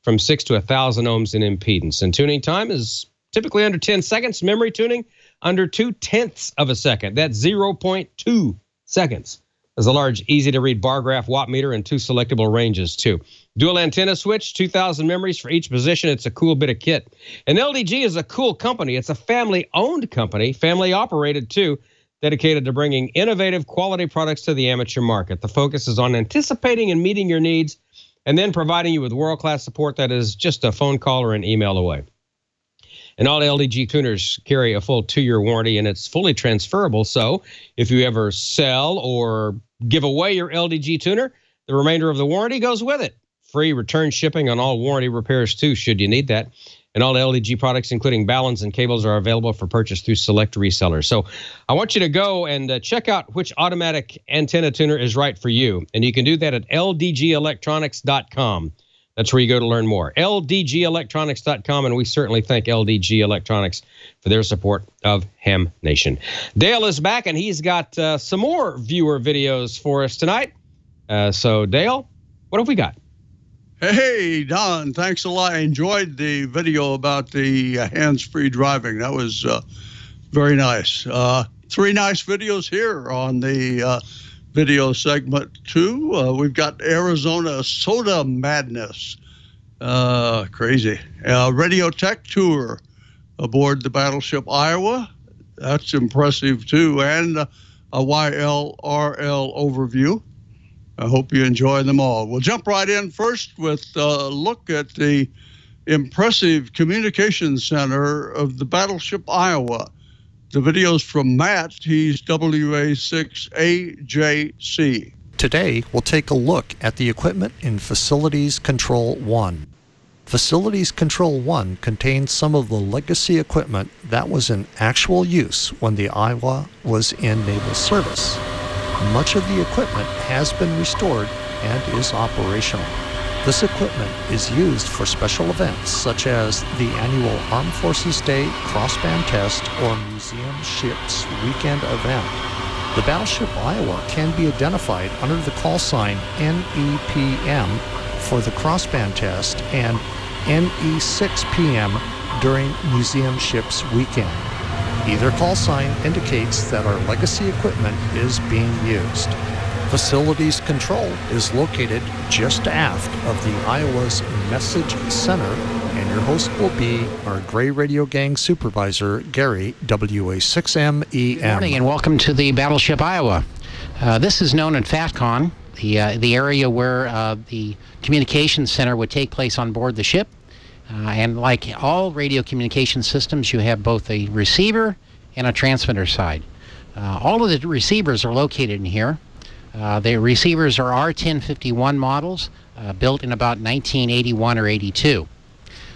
from 6 to 1,000 ohms in impedance. And tuning time is typically under 10 seconds. Memory tuning under 0.2 of a second. That's 0.2 seconds. There's a large, easy-to-read bar graph, watt meter, and 2 selectable ranges, too. Dual antenna switch, 2,000 memories for each position. It's a cool bit of kit. And LDG is a cool company. It's a family-owned company, family-operated, too, dedicated to bringing innovative quality products to the amateur market. The focus is on anticipating and meeting your needs, and then providing you with world-class support that is just a phone call or an email away. And all LDG tuners carry a full 2-year warranty, and it's fully transferable. So if you ever sell or give away your LDG tuner, the remainder of the warranty goes with it. Free return shipping on all warranty repairs, too, should you need that. And all LDG products, including balance and cables, are available for purchase through select resellers. So I want you to go and check out which automatic antenna tuner is right for you. And you can do that at ldgelectronics.com. That's where you go to learn more. ldgelectronics.com. And we certainly thank LDG Electronics for their support of Ham Nation. Dale is back, and he's got some more viewer videos for us tonight. So, Dale, what have we got? Hey, Don, thanks a lot. I enjoyed the video about the hands-free driving. That was very nice. 3 nice videos here on the video segment 2. We've got Arizona SOTA Madness. Crazy. Radio Tech Tour aboard the Battleship Iowa. That's impressive, too. And a YLRL overview. I hope you enjoy them all. We'll jump right in first with a look at the impressive communications center of the Battleship Iowa. The video's from Matt. He's WA6AJC. Today, we'll take a look at the equipment in Facilities Control 1. Facilities Control 1 contains some of the legacy equipment that was in actual use when the Iowa was in naval service. Much of the equipment has been restored and is operational. This equipment is used for special events such as the annual Armed Forces Day Crossband Test or Museum Ships Weekend event. The Battleship Iowa can be identified under the call sign NEPM for the Crossband Test and NE6PM during Museum Ships Weekend. Either call sign indicates that our legacy equipment is being used. Facilities Control is located just aft of the Iowa's Message Center, and your host will be our Gray Radio Gang Supervisor, Gary, WA6MEM. Good morning and welcome to the Battleship Iowa. This is known in FATCON, the area where the communications center would take place on board the ship. And like all radio communication systems, you have both a receiver and a transmitter side. All of the receivers are located in here. The receivers are R1051 models, built in about 1981 or 82.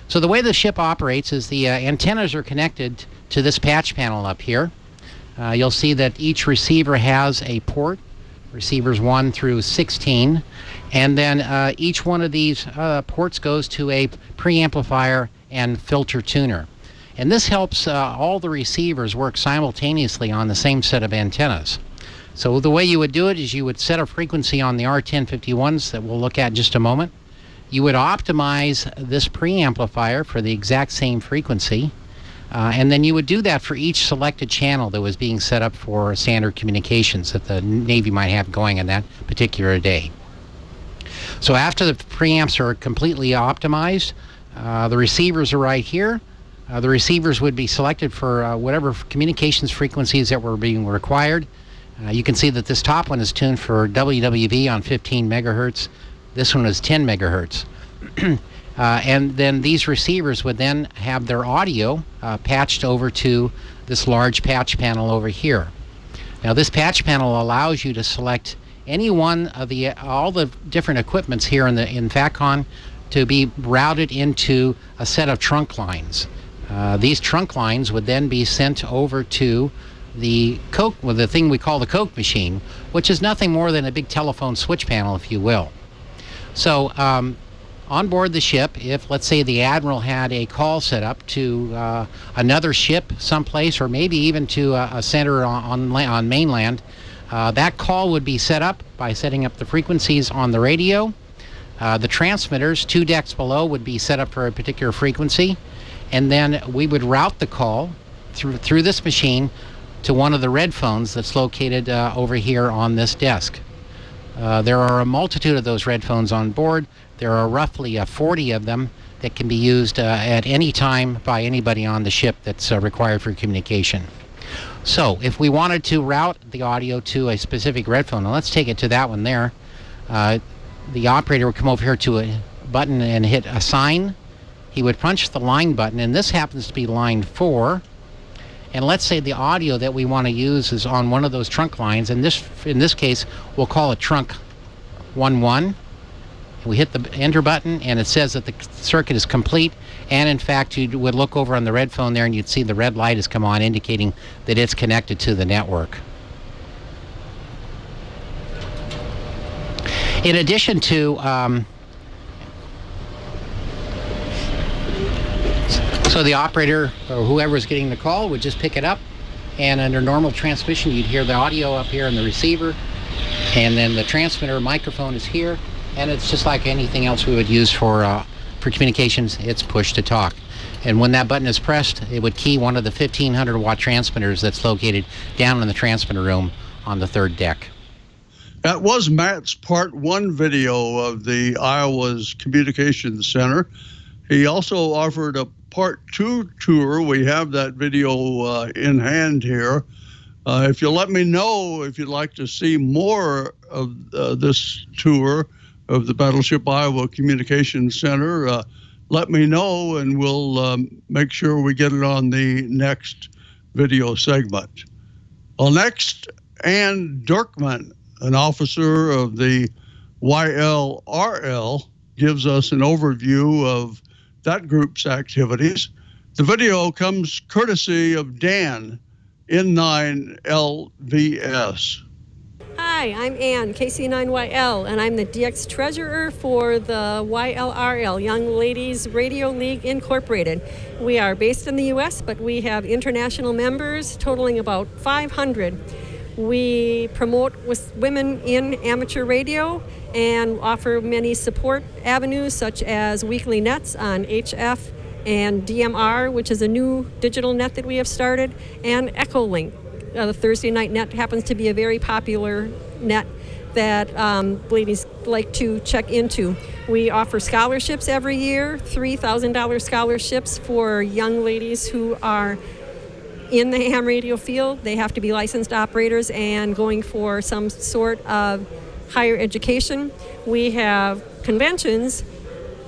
So the way the ship operates is the antennas are connected to this patch panel up here. You'll see that each receiver has a port, receivers 1 through 16, and then each one of these ports goes to a preamplifier and filter tuner. And this helps all the receivers work simultaneously on the same set of antennas. So the way you would do it is you would set a frequency on the R1051s that we'll look at in just a moment. You would optimize this preamplifier for the exact same frequency, and then you would do that for each selected channel that was being set up for standard communications that the Navy might have going on that particular day. So after the preamps are completely optimized, the receivers are right here. The receivers would be selected for whatever communications frequencies that were being required. You can see that this top one is tuned for WWV on 15 megahertz. This one is 10 megahertz. And then these receivers would then have their audio patched over to this large patch panel over here. Now this patch panel allows you to select any one of all the different equipments here in FATCON to be routed into a set of trunk lines. These trunk lines would then be sent over to the Coke, well, the thing we call the Coke machine, which is nothing more than a big telephone switch panel, if you will. So on board the ship, if let's say the Admiral had a call set up to another ship someplace, or maybe even to a center on mainland, that call would be set up by setting up the frequencies on the radio. The transmitters 2 decks below would be set up for a particular frequency, and then we would route the call through this machine to one of the red phones that's located over here on this desk. There are a multitude of those red phones on board. There are roughly 40 of them that can be used at any time by anybody on the ship that's required for communication. So if we wanted to route the audio to a specific red phone, now let's take it to that one there. The operator would come over here to a button and hit assign. He would punch the line button, and this happens to be line 4. And let's say the audio that we want to use is on one of those trunk lines, and in this case we'll call it trunk 11. We hit the enter button, and it says that the circuit is complete, and in fact you would look over on the red phone there and you'd see the red light has come on, indicating that it's connected to the network. In addition to so the operator or whoever is getting the call would just pick it up, and under normal transmission you'd hear the audio up here in the receiver, and then the transmitter microphone is here, and it's just like anything else we would use for communications. It's push to talk, and when that button is pressed, it would key one of the 1500 watt transmitters that's located down in the transmitter room on the 3rd deck. That was Matt's part 1 video of the Iowa's Communications Center. He also offered a part 2 tour. We have that video in hand here. If you'll let me know if you'd like to see more of this tour of the Battleship Iowa Communications Center, let me know, and we'll make sure we get it on the next video segment. Well, next, Ann Dirkman, an officer of the YLRL, gives us an overview of that group's activities. The video comes courtesy of Dan, N9LVS. Hi, I'm Ann, KC9YL, and I'm the DX Treasurer for the YLRL, Young Ladies Radio League Incorporated. We are based in the U.S., but we have international members totaling about 500. We promote with women in amateur radio and offer many support avenues, such as weekly nets on HF and DMR, which is a new digital net that we have started, and Echolink. The Thursday night net happens to be a very popular net that ladies like to check into. We offer scholarships every year, $3,000 scholarships for young ladies who are in the ham radio field. They have to be licensed operators and going for some sort of higher education. We have conventions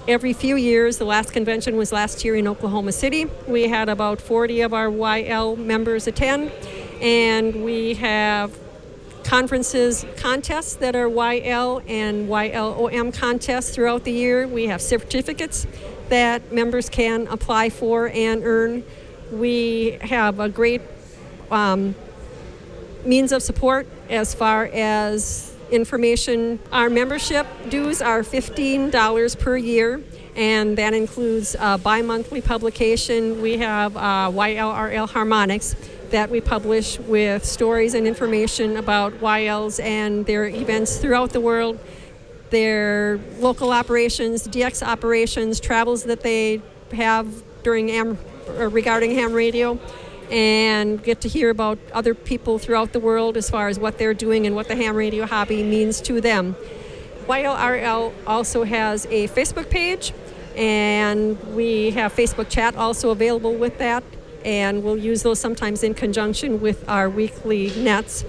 every few years. The last convention was last year in Oklahoma City. We had about 40 of our YL members attend, and we have conferences, contests that are YL and YLOM contests throughout the year. We have certificates that members can apply for and earn. We have a great means of support as far as information. Our membership dues are $15 per year, and that includes bi-monthly publication. We have YLRL Harmonics that we publish with stories and information about YLs and their events throughout the world, their local operations, DX operations, travels that they have during regarding ham radio, and get to hear about other people throughout the world as far as what they're doing and what the ham radio hobby means to them. YLRL also has a Facebook page, and we have Facebook chat also available with that, and we'll use those sometimes in conjunction with our weekly nets.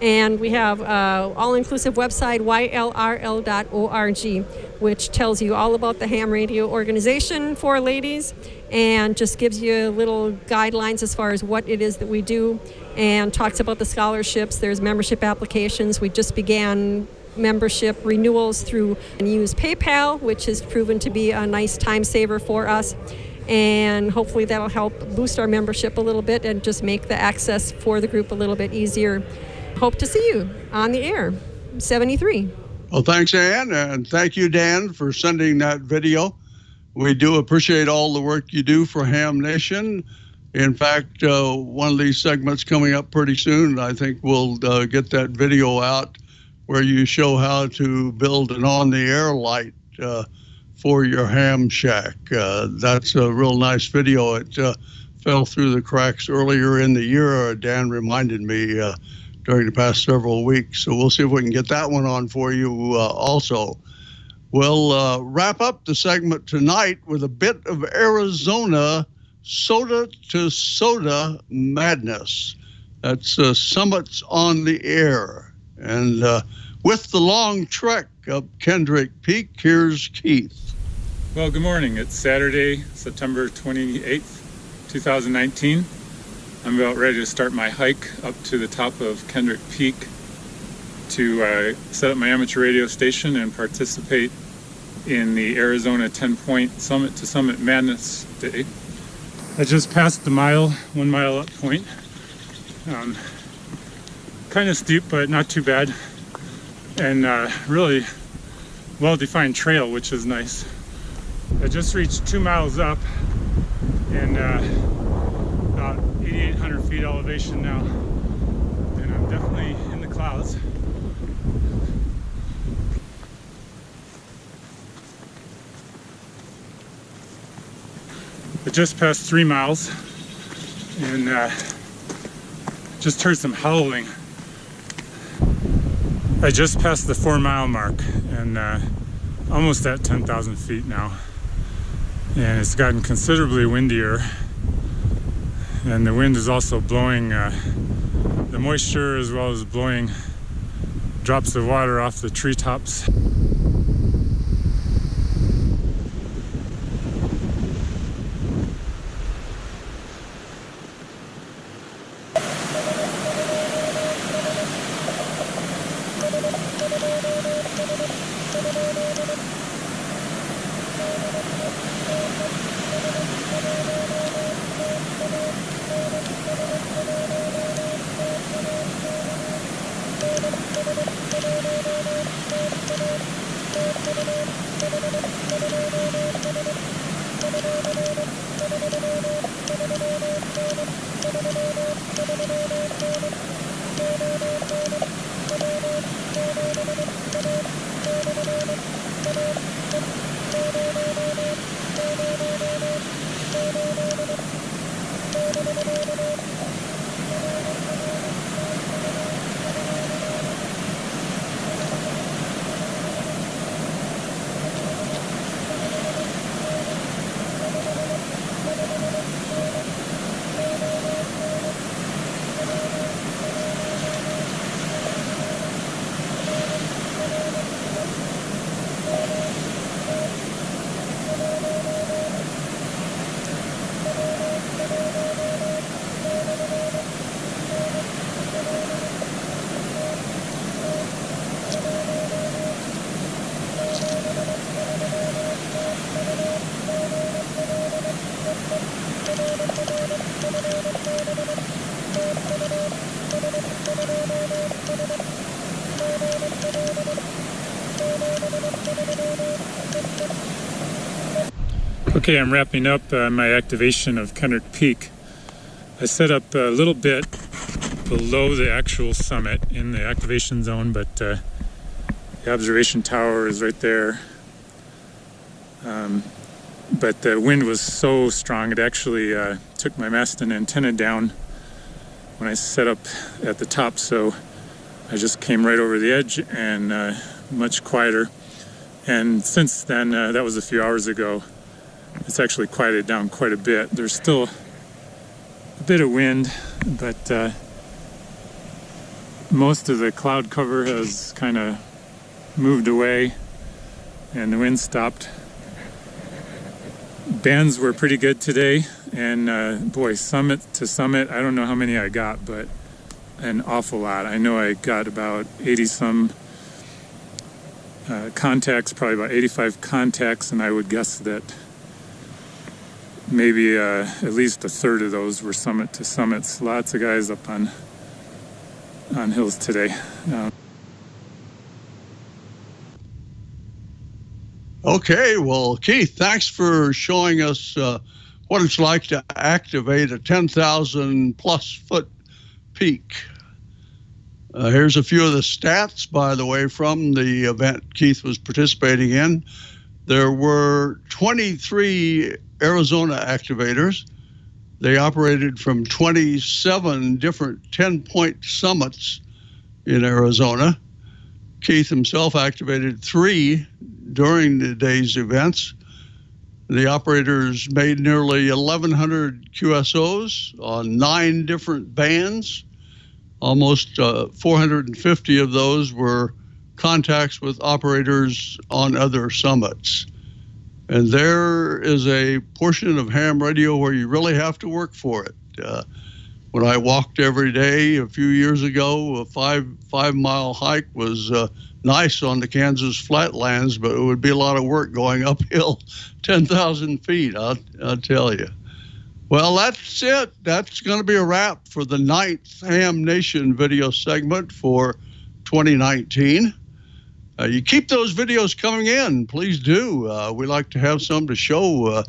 And we have all-inclusive website, ylrl.org, which tells you all about the ham radio organization for ladies and just gives you little guidelines as far as what it is that we do, and talks about the scholarships. There's membership applications. We just began membership renewals through and use PayPal, which has proven to be a nice time saver for us. And hopefully that'll help boost our membership a little bit and just make the access for the group a little bit easier. Hope to see you on the air. 73. Well, thanks, Ann, and thank you, Dan, for sending that video. We do appreciate all the work you do for Ham Nation. In fact, one of these segments coming up pretty soon, I think we'll get that video out where you show how to build an on-the-air light for your ham shack. That's a real nice video. It fell through the cracks earlier in the year. Dan reminded me during the past several weeks. So we'll see if we can get that one on for you also. We'll wrap up the segment tonight with a bit of Arizona SOTA to SOTA madness. That's Summits on the Air. And with the long trek up Kendrick Peak, here's Keith. Well, good morning. It's Saturday, September 28th, 2019. I'm about ready to start my hike up to the top of Kendrick Peak to set up my amateur radio station and participate in the Arizona 10-point Summit to Summit Madness Day. I just passed the 1 mile up point. Kind of steep, but not too bad. And really well-defined trail, which is nice. I just reached 2 miles up and about 8,800 feet elevation now, and I'm definitely in the clouds. I just passed 3 miles and just heard some howling. I just passed the 4 mile mark and almost at 10,000 feet now. And it's gotten considerably windier, and the wind is also blowing the moisture as well as blowing drops of water off the treetops. Okay, I'm wrapping up my activation of Kendrick Peak. I set up a little bit below the actual summit in the activation zone, but the observation tower is right there. But the wind was so strong, it actually took my mast and antenna down when I set up at the top, so I just came right over the edge and much quieter. And since then, that was a few hours ago, it's actually quieted down quite a bit. There's still a bit of wind, but most of the cloud cover has kind of moved away and the wind stopped. Bands were pretty good today, and boy, summit to summit, I don't know how many I got, but an awful lot. I know I got about 80 some contacts, probably about 85 contacts, and I would guess that maybe at least a third of those were summit to summits. Lots of guys up on hills today. Okay, well, Keith, thanks for showing us what it's like to activate a 10,000 plus foot peak. Here's a few of the stats, by the way, from the event Keith was participating in. There were 23 Arizona activators. They operated from 27 different 10-point summits in Arizona. Keith himself activated 3 during the day's events. The operators made nearly 1,100 QSOs on 9 different bands. Almost 450 of those were contacts with operators on other summits. And there is a portion of ham radio where you really have to work for it. When I walked every day a few years ago, a five-mile hike was nice on the Kansas flatlands, but it would be a lot of work going uphill 10,000 feet, I'll tell you. Well, that's it. That's going to be a wrap for the 9th Ham Nation video segment for 2019. You keep those videos coming in, please do. We like to have some to show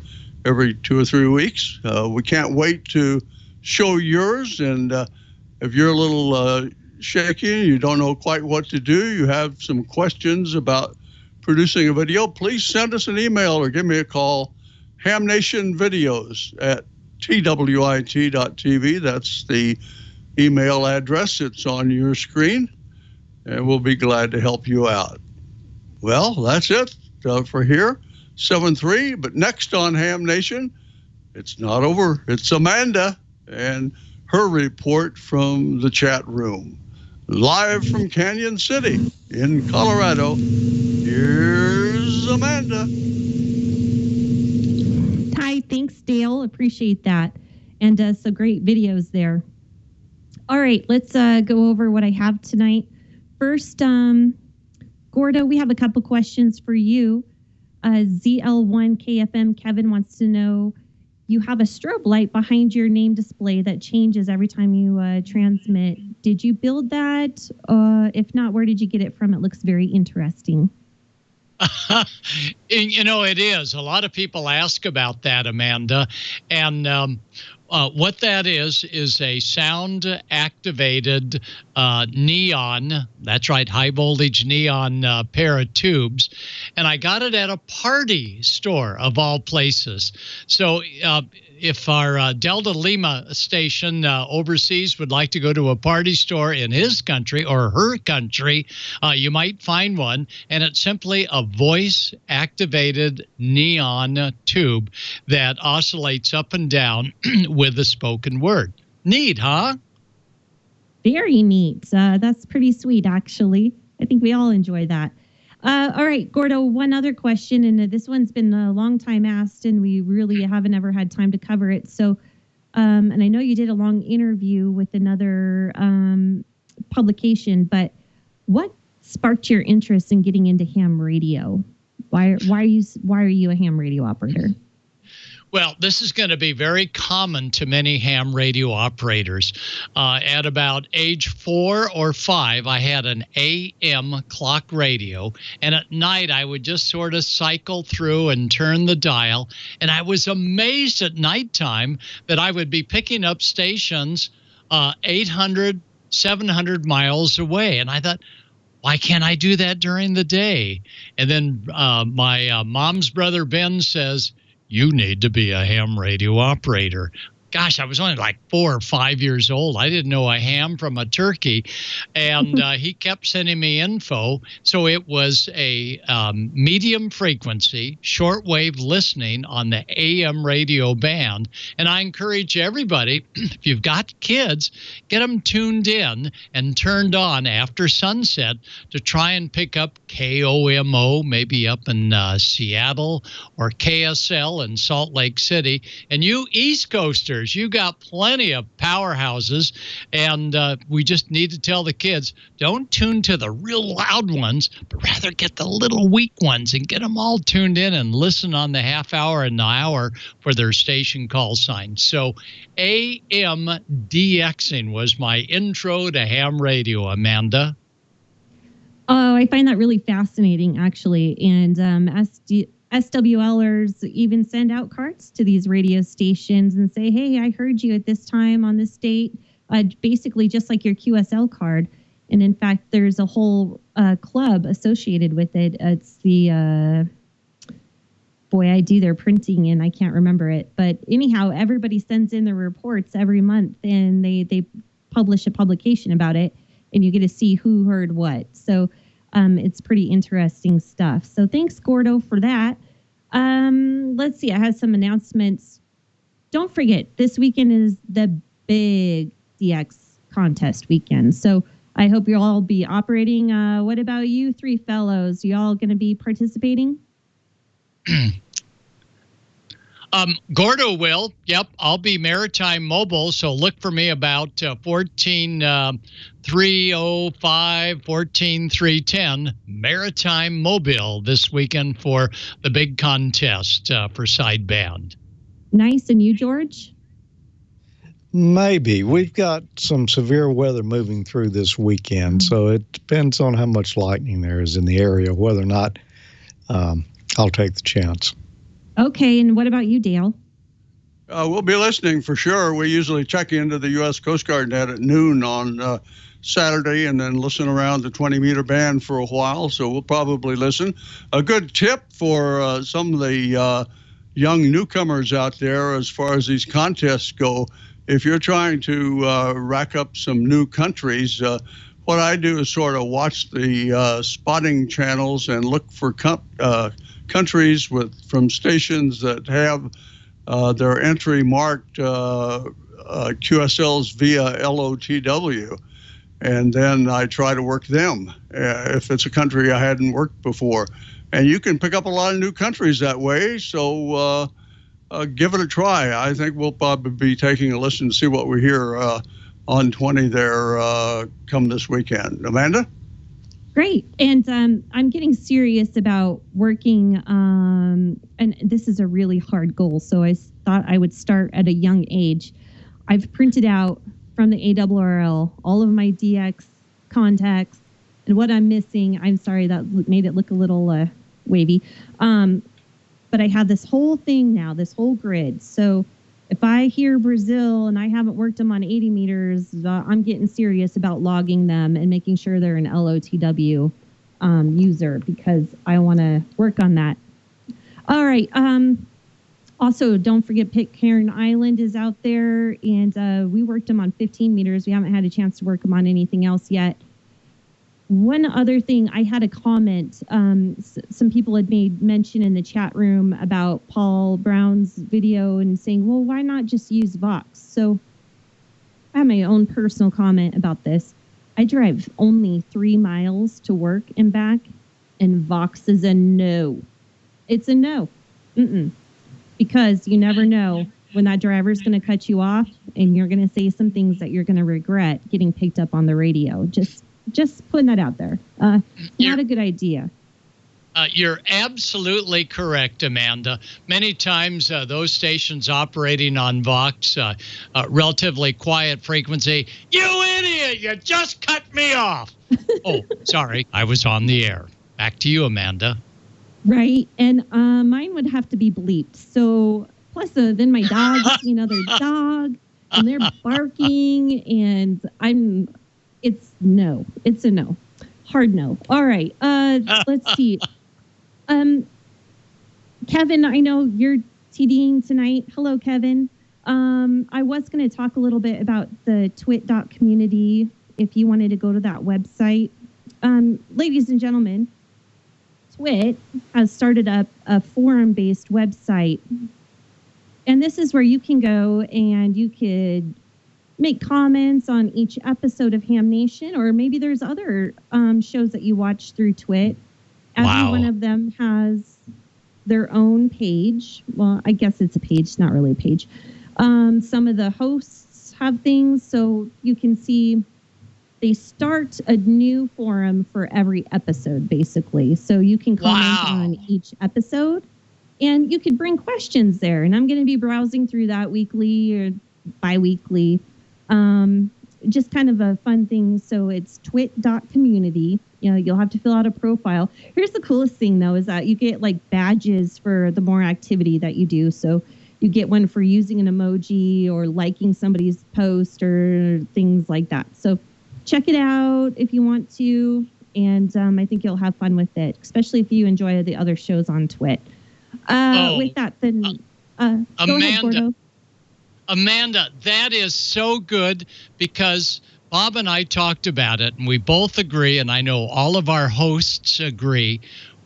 every 2 or 3 weeks. We can't wait to show yours, and if you're a little shaky, you don't know quite what to do, you have some questions about producing a video, please send us an email or give me a call. HamNationVideos at twit.tv. That's the email address. It's on your screen, and we'll be glad to help you out. Well, that's it for here, 7-3. But next on Ham Nation, it's not over. It's Amanda and her report from the chat room. Live from Canyon City in Colorado, here's Amanda. Hi, thanks, Dale. Appreciate that. And so great videos there. All right, let's go over what I have tonight. First, Gordo, we have a couple questions for you. ZL1KFM Kevin wants to know, you have a strobe light behind your name display that changes every time you transmit. Did you build that? If not, where did you get it from? It looks very interesting. You know, it is. A lot of people ask about that, Amanda. And what that is a sound-activated neon, that's right, high-voltage neon pair of tubes. And I got it at a party store, of all places. So if our Delta Lima station overseas would like to go to a party store in his country or her country, you might find one, and it's simply a voice-activated neon tube that oscillates up and down with the spoken word. Neat, huh? Very neat. That's pretty sweet, actually. I think we all enjoy that. All right, Gordo, one other question, and this one's been a long time asked, and we really haven't ever had time to cover it. So, and I know you did a long interview with another publication, but what sparked your interest in getting into ham radio? Why are you a ham radio operator? Well, this is going to be very common to many ham radio operators. At about age 4 or 5, I had an AM clock radio, and at night I would just sort of cycle through and turn the dial, and I was amazed at nighttime that I would be picking up stations 800, 700 miles away, and I thought, why can't I do that during the day? And then my mom's brother Ben says, you need to be a ham radio operator. Gosh, I was only like 4 or 5 years old. I didn't know a ham from a turkey. And he kept sending me info. So it was a medium frequency, shortwave listening on the AM radio band. And I encourage everybody, if you've got kids, get them tuned in and turned on after sunset to try and pick up KOMO, maybe up in Seattle, or KSL in Salt Lake City. And you East Coasters, you got plenty of powerhouses, and we just need to tell the kids, don't tune to the real loud ones, but rather get the little weak ones and get them all tuned in and listen on the half hour and the hour for their station call sign. So AM DXing was my intro to ham radio, Amanda. Oh, I find that really fascinating, actually. And SWLers even send out cards to these radio stations and say, hey, I heard you at this time on this date, basically just like your QSL card. And in fact, there's a whole club associated with it. It's the, I do their printing and I can't remember it. But anyhow, everybody sends in their reports every month and they publish a publication about it, and you get to see who heard what. So it's pretty interesting stuff. So thanks, Gordo, for that. Let's see. I have some announcements. Don't forget, this weekend is the big DX contest weekend. So I hope you'll all be operating. What about you three fellows? You all going to be participating? Gordo will. Yep, I'll be Maritime Mobile, so look for me about 14,305, 14,310 Maritime Mobile this weekend for the big contest for sideband. Nice. And you, George? Maybe. We've got some severe weather moving through this weekend, so it depends on how much lightning there is in the area, whether or not I'll take the chance. Okay, and what about you, Dale? We'll be listening for sure. We usually check into the U.S. Coast Guard net at noon on Saturday and then listen around the 20-meter band for a while, so we'll probably listen. A good tip for some of the young newcomers out there as far as these contests go, if you're trying to rack up some new countries, what I do is sort of watch the spotting channels and look for countries from stations that have their entry marked QSLs via LOTW, and then I try to work them if it's a country I hadn't worked before. And you can pick up a lot of new countries that way, so give it a try. I think we'll probably be taking a listen to see what we hear on 20 there come this weekend. Amanda? Great. And I'm getting serious about working, and this is a really hard goal, so I thought I would start at a young age. I've printed out from the ARRL all of my DX contacts, and what I'm missing, I'm sorry, that made it look a little wavy, but I have this whole thing now, this whole grid. So if I hear Brazil and I haven't worked them on 80 meters, I'm getting serious about logging them and making sure they're an LOTW user, because I want to work on that. All right. Also, don't forget Pitcairn Island is out there, and we worked them on 15 meters. We haven't had a chance to work them on anything else yet. One other thing, I had a comment. Some people had made mention in the chat room about Paul Brown's video and saying, well, why not just use Vox? So I have my own personal comment about this. I drive only 3 miles to work and back, and Vox is a no. It's a no. Because you never know when that driver's going to cut you off and you're going to say some things that you're going to regret getting picked up on the radio. Just putting that out there. Not a good idea. You're absolutely correct, Amanda. Many times those stations operating on Vox, relatively quiet frequency, you idiot, you just cut me off. Oh, sorry, I was on the air. Back to you, Amanda. Right, and mine would have to be bleeped. So plus then my dog see another dog, and they're barking, and it's a no. Hard no. All right, let's see. Kevin, I know you're TDing tonight. Hello, Kevin. I was going to talk a little bit about the twit.community if you wanted to go to that website. Ladies and gentlemen, Twit has started up a forum-based website. And this is where you can go and you could make comments on each episode of Ham Nation, or maybe there's other shows that you watch through Twit. Every one of them has their own page. Well, I guess it's a page, not really a page. Some of the hosts have things, so you can see they start a new forum for every episode, basically. So you can comment on each episode, and you could bring questions there. And I'm going to be browsing through that weekly or bi-weekly. Just kind of a fun thing. So it's twit.community. You know, you'll have to fill out a profile. Here's the coolest thing, though, is that you get like badges for the more activity that you do. So you get one for using an emoji or liking somebody's post or things like that. So check it out if you want to. And I think you'll have fun with it, especially if you enjoy the other shows on Twit. With that, then go ahead, Gordo. Amanda, that is so good because Bob and I talked about it, and we both agree, and I know all of our hosts agree.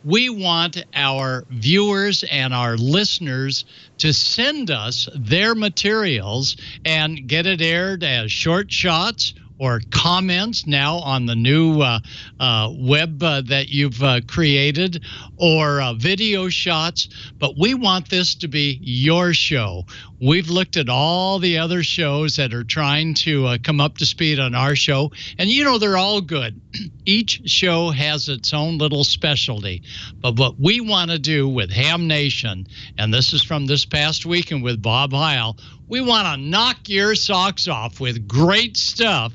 We want our viewers and our listeners to send us their materials and get it aired as short shots or comments now on the new web that you've created, or video shots. But we want this to be your show. We've looked at all the other shows that are trying to come up to speed on our show, and you know they're all good. Each show has its own little specialty. But what we want to do with Ham Nation, and this is from this past weekend with Bob Heil, we want to knock your socks off with great stuff,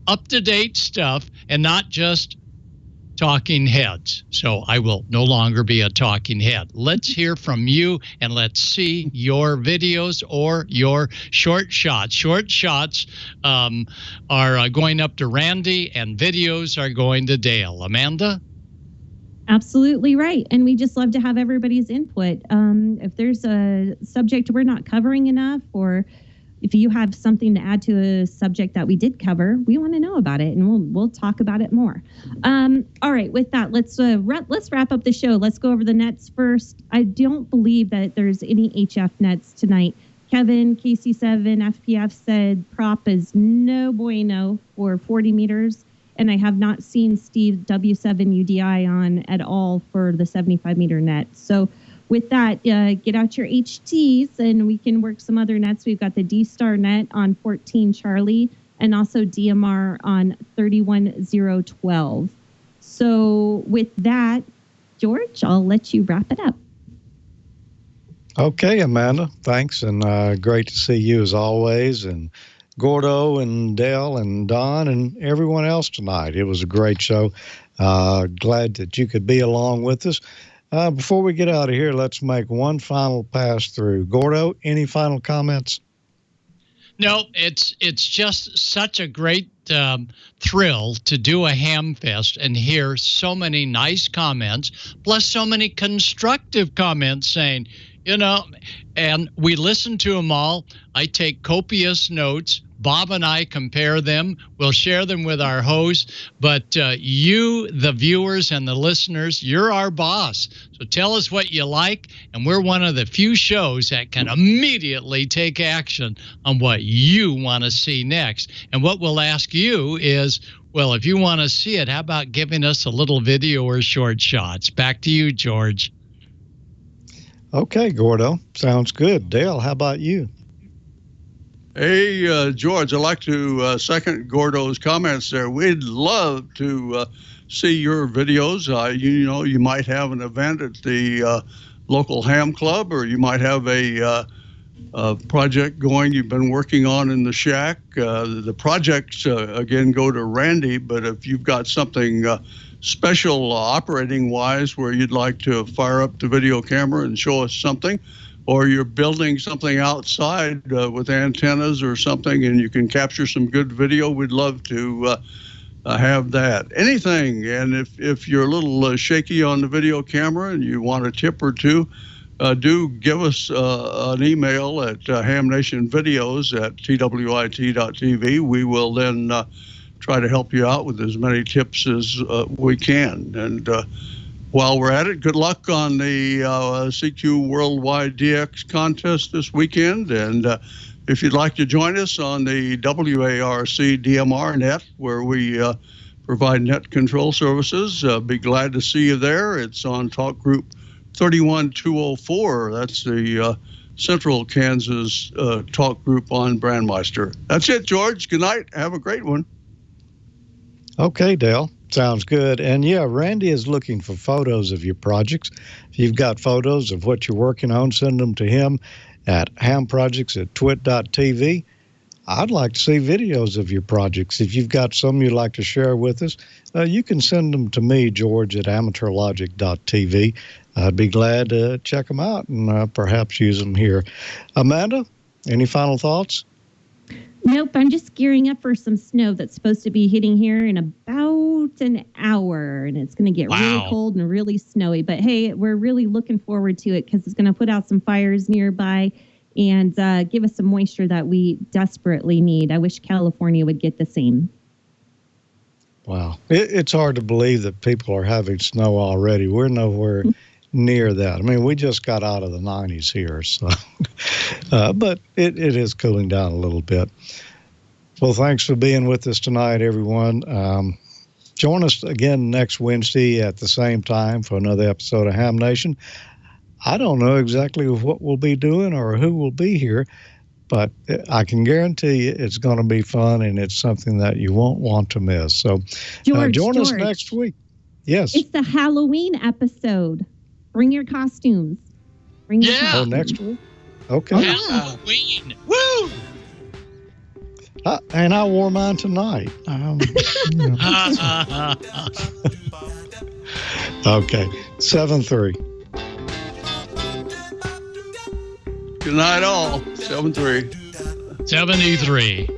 up-to-date stuff, and not just talking heads. So I will no longer be a talking head. Let's hear from you, and let's see your videos or your short shots. Short shots are going up to Randy, and videos are going to Dale. Amanda? Absolutely right. And we just love to have everybody's input. If there's a subject we're not covering enough, or if you have something to add to a subject that we did cover, we want to know about it, and we'll talk about it more. All right, with that, let's wrap up the show. Let's go over the nets first. I don't believe that there's any HF nets tonight. Kevin, KC7, FPF said prop is no bueno for 40 meters. And I have not seen Steve W7 UDI on at all for the 75-meter net. So with that, get out your HTs, and we can work some other nets. We've got the D-Star net on 14 Charlie, and also DMR on 31012. So with that, George, I'll let you wrap it up. Okay, Amanda, thanks, and great to see you as always, and Gordo and Dale and Don and everyone else tonight. It was a great show. Glad that you could be along with us. Before we get out of here, let's make one final pass through. Gordo, any final comments? No, it's just such a great thrill to do a ham fest and hear so many nice comments, plus so many constructive comments saying, you know, and we listen to them all. I take copious notes. Bob and I compare them. We'll share them with our hosts. But you, the viewers and the listeners, you're our boss. So tell us what you like. And we're one of the few shows that can immediately take action on what you want to see next. And what we'll ask you is, well, if you want to see it, how about giving us a little video or short shots? Back to you, George. Okay, Gordo. Sounds good. Dale, how about you? Hey, George, I'd like to second Gordo's comments there. We'd love to see your videos. You might have an event at the local ham club, or you might have a project going you've been working on in the shack. The projects, again, go to Randy, but if you've got something special operating-wise where you'd like to fire up the video camera and show us something, or you're building something outside with antennas or something and you can capture some good video, we'd love to have that. Anything. And if you're a little shaky on the video camera and you want a tip or two, do give us an email at HamNationVideos@twit.tv. We will then try to help you out with as many tips as we can. And while we're at it, good luck on the CQ Worldwide DX contest this weekend. And if you'd like to join us on the WARC DMR net, where we provide net control services, be glad to see you there. It's on talk group 31204. That's the Central Kansas talk group on Brandmeister. That's it, George. Good night. Have a great one. Okay, Dale. Sounds good. And yeah, Randy is looking for photos of your projects. If you've got photos of what you're working on, send them to him at hamprojects@twit.tv. I'd like to see videos of your projects. If you've got some you'd like to share with us, you can send them to me, George, at amateurlogic.tv. I'd be glad to check them out and perhaps use them here. Amanda, any final thoughts? Nope, I'm just gearing up for some snow that's supposed to be hitting here in about an hour, and it's going to get really cold and really snowy. But hey, we're really looking forward to it because it's going to put out some fires nearby and give us some moisture that we desperately need. I wish California would get the same. Wow. It's hard to believe that people are having snow already. We're nowhere near that. I mean, we just got out of the 90s here, so but it is cooling down a little bit. Well, thanks for being with us tonight, everyone. Join us again next Wednesday at the same time for another episode of Ham Nation. I don't know exactly what we'll be doing or who will be here, but I can guarantee you it's going to be fun and it's something that you won't want to miss. So join us next week. Yes. It's the Halloween episode. Bring your costumes. Bring your costumes. Oh, next week? Okay. Halloween. Woo! And I wore mine tonight. Okay. 7-3. Good night, all. 7-3. 73.